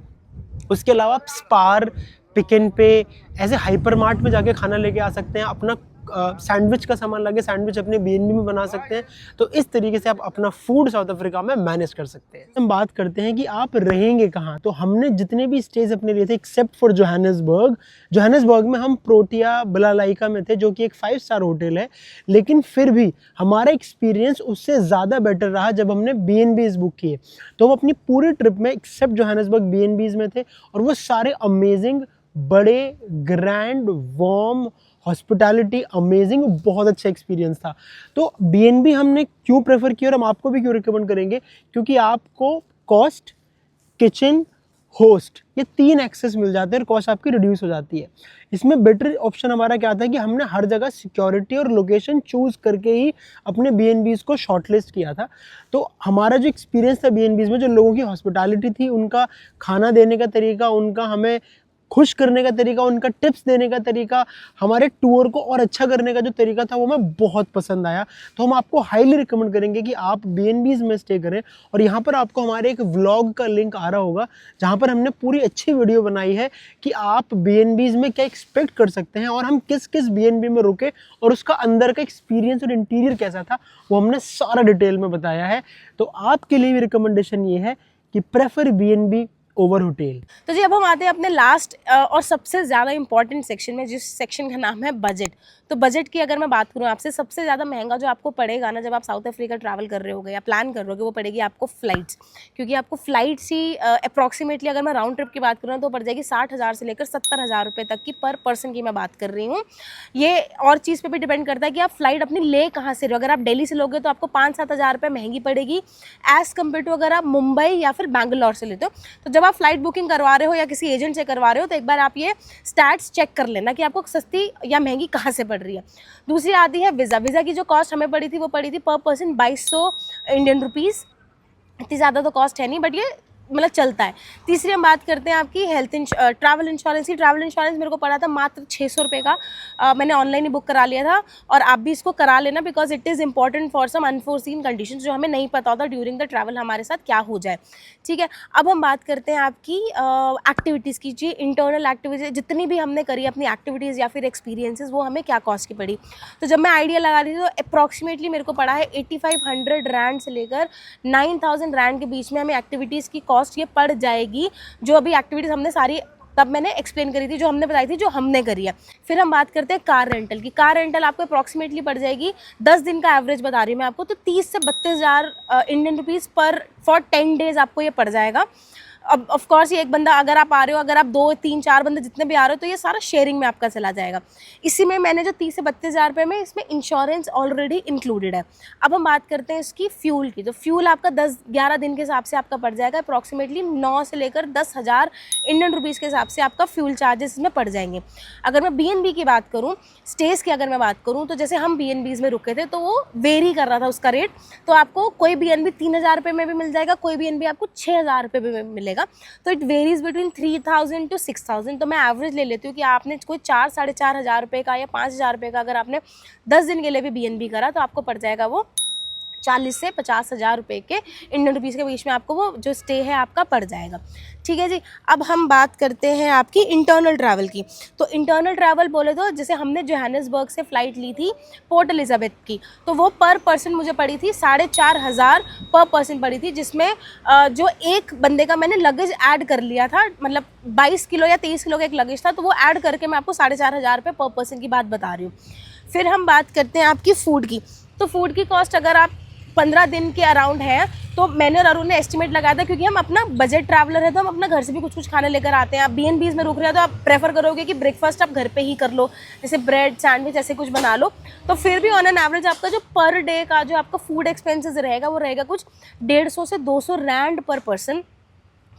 उसके अलावा आप स्पार, पिक एंड पे, ऐसे हाइपर मार्ट में जाके खाना लेके आ सकते हैं, अपना सैंडविच का सामान लगे, सैंडविच अपने BNB में बना सकते हैं। तो इस तरीके से आप अपना फूड साउथ अफ्रीका में मैनेज कर सकते हैं। हम बात करते हैं कि आप रहेंगे कहाँ, तो हमने जितने भी स्टेज अपने लिए थे एक्सेप्ट फॉर जोहानिसबर्ग में हम प्रोटिया बलालाइका में थे, जो कि एक 5 स्टार होटल है, लेकिन फिर भी हमारा एक्सपीरियंस उससे ज़्यादा बेटर रहा जब हमने BNBs बुक किए। तो हम अपनी पूरी ट्रिप में एक्सेप्ट जोहानिसबर्ग BNBs में थे, और वो सारे अमेजिंग, बड़े, ग्रैंड, वार्म, हॉस्पिटैलिटी अमेजिंग, बहुत अच्छा एक्सपीरियंस था। तो BNB हमने क्यों प्रेफर किया और हम आपको भी क्यों रिकमेंड करेंगे, क्योंकि आपको कॉस्ट, किचन, होस्ट, ये 3 एक्सेस मिल जाते हैं और कॉस्ट आपकी रिड्यूस हो जाती है। इसमें बेटर ऑप्शन हमारा क्या था कि हमने हर जगह सिक्योरिटी और लोकेशन चूज़ करके ही अपने BNBs को शॉर्टलिस्ट किया था। तो हमारा जो एक्सपीरियंस था BNBs में, जो लोगों की हॉस्पिटैलिटी थी, उनका खाना देने का तरीका, उनका हमें खुश करने का तरीका, उनका टिप्स देने का तरीका, हमारे टूर को और अच्छा करने का जो तरीका था, वो हमें बहुत पसंद आया। तो हम आपको हाईली रिकमेंड करेंगे कि आप BNBs में स्टे करें। और यहाँ पर आपको हमारे एक व्लॉग का लिंक आ रहा होगा, जहाँ पर हमने पूरी अच्छी वीडियो बनाई है कि आप BNBs में क्या एक्सपेक्ट कर सकते हैं और हम किस किस BNB में रुके और उसका अंदर का एक्सपीरियंस और इंटीरियर कैसा था, वो हमने सारा डिटेल में बताया है। तो आपके लिए भी रिकमेंडेशन ये है कि प्रेफर BNB ओवर होटल। तो जी अब हम आते हैं अपने लास्ट और सबसे ज़्यादा इंपॉर्टेंट सेक्शन में, जिस सेक्शन का नाम है बजट। तो बजट की अगर मैं बात करूँ आपसे, सबसे ज़्यादा महंगा जो आपको पड़ेगा ना, जब आप साउथ अफ्रीका ट्रैवल कर रहे होगे या प्लान कर रहे होगे, वो पड़ेगी आपको फ़्लाइट्स। क्योंकि आपको फ़्लाइट्स ही अप्रॉक्सीमेटली, अगर मैं राउंड ट्रिप की बात करूँ तो पड़ जाएगी 60,000 से लेकर 70,000 रुपये तक की पर पर्सन की मैं बात कर रही हूँ। ये और चीज़ पे भी डिपेंड करता है कि आप फ़्लाइट अपनी ले कहाँ से रहे हो। अगर आप दिल्ली से लोगे तो आपको 5-7 हज़ार रुपये महंगी पड़ेगी एज़ कम्पेयर टू अगर आप मुंबई या फिर बैंगलोर से लेते हो। तो जब आप फ्लाइट बुकिंग करवा रहे हो या किसी एजेंट से करवा रहे हो तो एक बार आप ये स्टैट्स चेक कर लेना कि आपको सस्ती या महंगी कहाँ से पड़ रही है। दूसरी आती है वीज़ा। वीज़ा की जो कॉस्ट हमें पड़ी थी वो पड़ी थी पर पर्सन 2200 इंडियन रुपीज़। इतनी ज़्यादा तो कॉस्ट है नहीं, बट ये मतलब चलता है। तीसरी हम बात करते हैं आपकी ट्रैवल इंश्योरेंस की। ट्रैवल इंश्योरेंस मेरे को पड़ा था मात्र 600 रुपये का। मैंने ऑनलाइन ही बुक करा लिया था और आप भी इसको करा लेना, because it is important for some unforeseen conditions, जो हमें नहीं पता होता ड्यूरिंग द ट्रैवल हमारे साथ क्या हो जाए। ठीक है, अब हम बात करते हैं आपकी एक्टिविटीज़ की। जी, इंटरनल एक्टिविटीज़ जितनी भी हमने करी अपनी एक्टिविटीज़ या फिर एक्सपीरियंसेस, वो हमें क्या कॉस्ट की पड़ी। तो जब मैं आइडिया लगा रही थी तो अप्रॉक्सीमेटली मेरे को पड़ा है 8500 रैंड से लेकर 9000 रैंड के बीच में हमें एक्टिविटीज़ की कॉस्ट ये पड़ जाएगी। जो अभी एक्टिविटीज़ हमने सारी तब मैंने एक्सप्लेन करी थी, जो हमने बताई थी, जो हमने करी है। फिर हम बात करते हैं कार रेंटल की। कार रेंटल आपको अप्रॉक्सीमेटली पड़ जाएगी, 10 दिन का एवरेज बता रही हूँ मैं आपको, तो 30 से 32,000 इंडियन रुपीज़ पर फॉर 10 डेज़ आपको ये पड़ जाएगा। अब ऑफ कोर्स ये एक बंदा अगर आप आ रहे हो, अगर आप 2 3 4 बंदे जितने भी आ रहे हो, तो ये सारा शेयरिंग में आपका चला जाएगा। इसी में मैंने जो 30 से 32,000 रुपये में, इसमें इंश्योरेंस ऑलरेडी इंक्लूडेड है। अब हम बात करते हैं इसकी फ्यूल की। तो फ्यूल आपका 10-11 दिन के हिसाब से आपका पड़ जाएगा अप्रॉक्सीमेटली 9 से लेकर 10,000 इंडियन रुपीज़ के हिसाब से आपका फ्यूल चार्जेस इसमें पड़ जाएंगे। अगर मैं BNB की बात करूँ, स्टेज़ की अगर मैं बात करूँ, तो जैसे हम BNBs में रुके थे तो वो वेरी कर रहा था उसका रेट। तो आपको कोई BNB 3,000 रुपये में भी मिल जाएगा, कोई BNB आपको 6,000 रुपये में मिलेगा। तो इट वेरीज बिटवीन 3,000 to 6,000। तो मैं एवरेज ले लेती हूँ कि आपने कोई 4-4.5 हज़ार रुपये का या 5,000 रुपये का अगर आपने 10 दिन के लिए भी BNB करा तो आपको पड़ जाएगा वो 40 से 50,000 रुपये के इंडियन रुपीज़ के बीच में आपको वो जो स्टे है आपका पड़ जाएगा। ठीक है जी। अब हम बात करते हैं आपकी इंटरनल ट्रैवल की। तो इंटरनल ट्रैवल बोले तो जैसे हमने जोहानिसबर्ग से फ़्लाइट ली थी पोर्ट एलिज़ाबेथ की, तो वो पर पर्सन मुझे पड़ी थी 4,500 पर पर्सन पड़ी थी, जिसमें जो एक बंदे का मैंने लगेज ऐड कर लिया था, मतलब 22 किलो या 23 किलो का एक लगेज था, तो वो ऐड करके मैं आपको 4,500 रुपये पर पर्सन की बात बता रही हूँ। फिर हम बात करते हैं आपकी फ़ूड की। तो फ़ूड की कॉस्ट अगर आप 15 दिन के अराउंड है, तो मैंने और अरुण ने एस्टिमेट लगाया था, क्योंकि हम अपना बजट ट्रैवलर है तो हम अपना घर से भी कुछ कुछ खाने लेकर आते हैं। आप BNBs में रुक रहे हो तो आप प्रेफर करोगे कि ब्रेकफास्ट आप घर पे ही कर लो, जैसे ब्रेड सैंडविच ऐसे कुछ बना लो। तो फिर भी ऑन एन एवरेज आपका जो पर डे का जो आपका फूड एक्सपेंसेस रहेगा वो रहेगा कुछ 150 से 200 रैंड पर पर्सन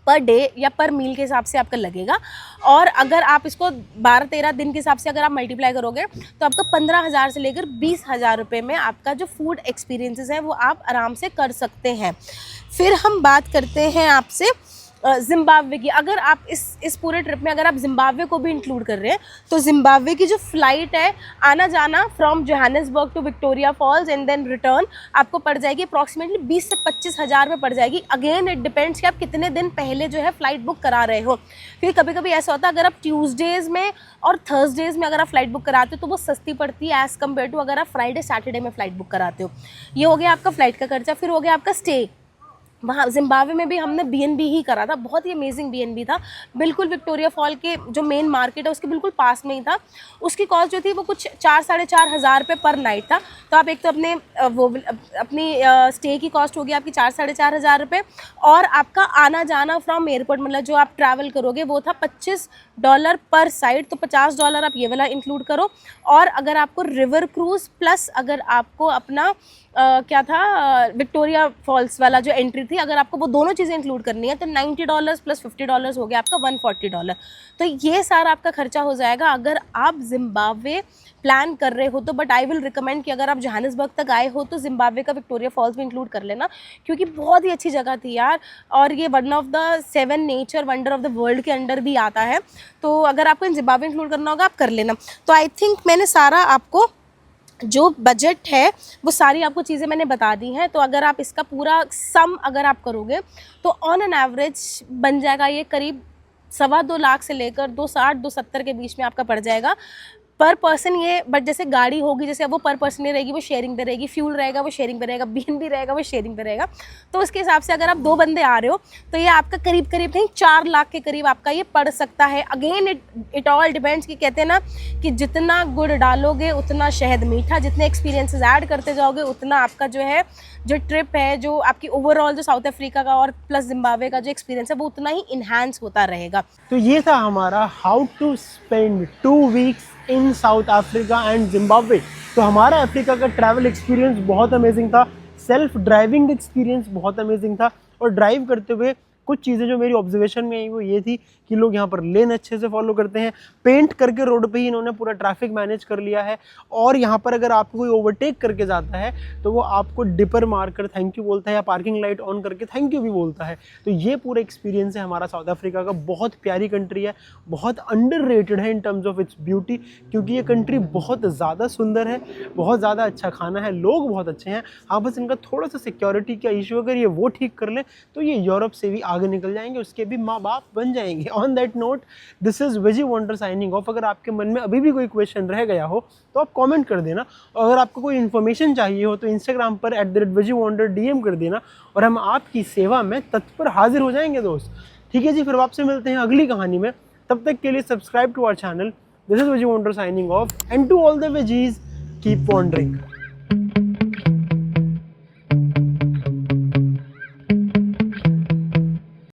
पर डे या पर मील के हिसाब से आपका लगेगा। और अगर आप इसको 12-13 दिन के हिसाब से अगर आप मल्टीप्लाई करोगे तो आपका 15,000 से लेकर 20,000 रुपये में आपका जो फूड एक्सपीरियंसेस है वो आप आराम से कर सकते हैं। फिर हम बात करते हैं आपसे जिम्बाब्वे की। अगर आप इस पूरे ट्रिप में अगर आप जिम्बाब्वे को भी इंक्लूड कर रहे हैं तो जिम्बाब्वे की जो फ़्लाइट है आना जाना from Johannesburg to Victoria Falls and then return आपको पड़ जाएगी अप्रॉक्सीमेटली 20 से 25,000 में पड़ जाएगी। अगेन इट डिपेंड्स कि आप कितने दिन पहले जो है फ़्लाइट बुक करा रहे हो। फिर कभी कभी ऐसा होता है अगर आप ट्यूसडेज़ में और थर्सडेज़ में अगर आप फ़्लाइट बुक कराते हो तो वो सस्ती पड़ती है एज़ कम्पेयर टू अगर आप फ्राइडे सैटरडे में फ़्लाइट बुक कराते हो। ये हो गया आपका फ़्लाइट का खर्चा। फिर हो गया आपका स्टे। वहाँ जिम्बाब्वे में भी हमने BNB ही करा था, बहुत ही अमेजिंग BNB था, बिल्कुल विक्टोरिया फॉल के जो मेन मार्केट है उसके बिल्कुल पास में ही था। उसकी कॉस्ट जो थी वो कुछ 4-4,500 रुपये पर नाइट था। तो आप एक तो अपनी स्टे की कॉस्ट होगी आपकी 4-4,500 रुपये, और आपका आना जाना फ्रॉम एयरपोर्ट मतलब जो आप ट्रैवल करोगे वो था $25 पर साइड। तो $50 आप ये वाला इंक्लूड करो। और अगर आपको रिवर क्रूज़ प्लस अगर आपको अपना क्या था विक्टोरिया फॉल्स वाला जो एंट्री थी, अगर आपको वो दोनों चीज़ें इंक्लूड करनी है तो $90 प्लस $50 हो गया आपका $140। तो ये सारा आपका खर्चा हो जाएगा अगर आप जिम्बाब्वे प्लान कर रहे हो तो। बट आई विल रिकमेंड कि अगर आप जोहानिसबर्ग तक आए हो तो जिम्बाब्वे का विक्टोरिया फॉल्स भी इंक्लूड कर लेना, क्योंकि बहुत ही अच्छी जगह थी यार, और ये one of the 7 nature wonder of the world के अंडर भी आता है। तो अगर आपको इन जिम्बाब्वे इंक्लूड करना होगा आप कर लेना। तो आई थिंक मैंने सारा आपको जो बजट है वो सारी आपको चीज़ें मैंने बता दी हैं। तो अगर आप इसका पूरा सम अगर आप करोगे तो ऑन एन एवरेज बन जाएगा ये करीब 2.25 लाख से लेकर 260-270 के बीच में आपका पड़ जाएगा पर पर्सन ये। बट जैसे गाड़ी होगी, जैसे वो पर पर्सन नहीं रहेगी, वो शेयरिंग पे रहेगी, फ्यूल रहेगा वो शेयरिंग पे रहेगा, BNB रहेगा वो शेयरिंग पे रहेगा। तो उसके हिसाब से अगर आप 2 बंदे आ रहे हो तो ये आपका करीब करीब कहीं 4 लाख के करीब आपका ये पड़ सकता है। अगेन इट ऑल डिपेंड्स कि कहते हैं ना कि जितना गुड़ डालोगे उतना शहद मीठा, जितने एक्सपीरियंसेस ऐड करते जाओगे उतना आपका जो है जो ट्रिप है, जो आपकी ओवरऑल जो साउथ अफ्रीका का और प्लस जिम्बाब्वे का जो एक्सपीरियंस है वो उतना ही इन्हांस होता रहेगा। तो ये था हमारा how to spend 2 weeks in South Africa and Zimbabwe. तो हमारा अफ्रीका का ट्रैवल एक्सपीरियंस बहुत अमेजिंग था, सेल्फ ड्राइविंग एक्सपीरियंस बहुत अमेजिंग था, और ड्राइव करते हुए कुछ चीज़ें जो मेरी ऑब्जर्वेशन में आई वो ये थी कि लोग यहाँ पर लेन अच्छे से फॉलो करते हैं, पेंट करके रोड पे ही इन्होंने पूरा ट्रैफिक मैनेज कर लिया है। और यहाँ पर अगर आपको कोई ओवरटेक करके जाता है तो वो आपको डिपर मारकर थैंक यू बोलता है या पार्किंग लाइट ऑन करके थैंक यू भी बोलता है। तो ये पूरा एक्सपीरियंस है हमारा साउथ अफ्रीका का। बहुत प्यारी कंट्री है, बहुत अंडररेटेड है in terms of its beauty, क्योंकि ये कंट्री बहुत ज़्यादा सुंदर है, बहुत ज़्यादा अच्छा खाना है, लोग बहुत अच्छे हैं। हाँ बस इनका थोड़ा सा सिक्योरिटी का इशू, अगर ये वो ठीक कर लें तो ये यूरोप से भी आगे निकल जाएंगे, उसके भी माँ बाप बन जाएंगे। On that note this is veggie wonder signing of. अगर आपके मन में अभी भी कोई क्वेश्चन रह गया हो तो आप कमेंट कर देना, और अगर आपको कोई इन्फॉर्मेशन चाहिए हो तो इंस्टाग्राम पर @veggie DM कर देना और हम आपकी सेवा में तत्पर हाजिर हो जाएंगे दोस्त। ठीक है जी, फिर आपसे मिलते हैं अगली कहानी में। तब तक के लिए subscribe to our channel. This is veggie wonder signing off, and to all the veggies keep wondering.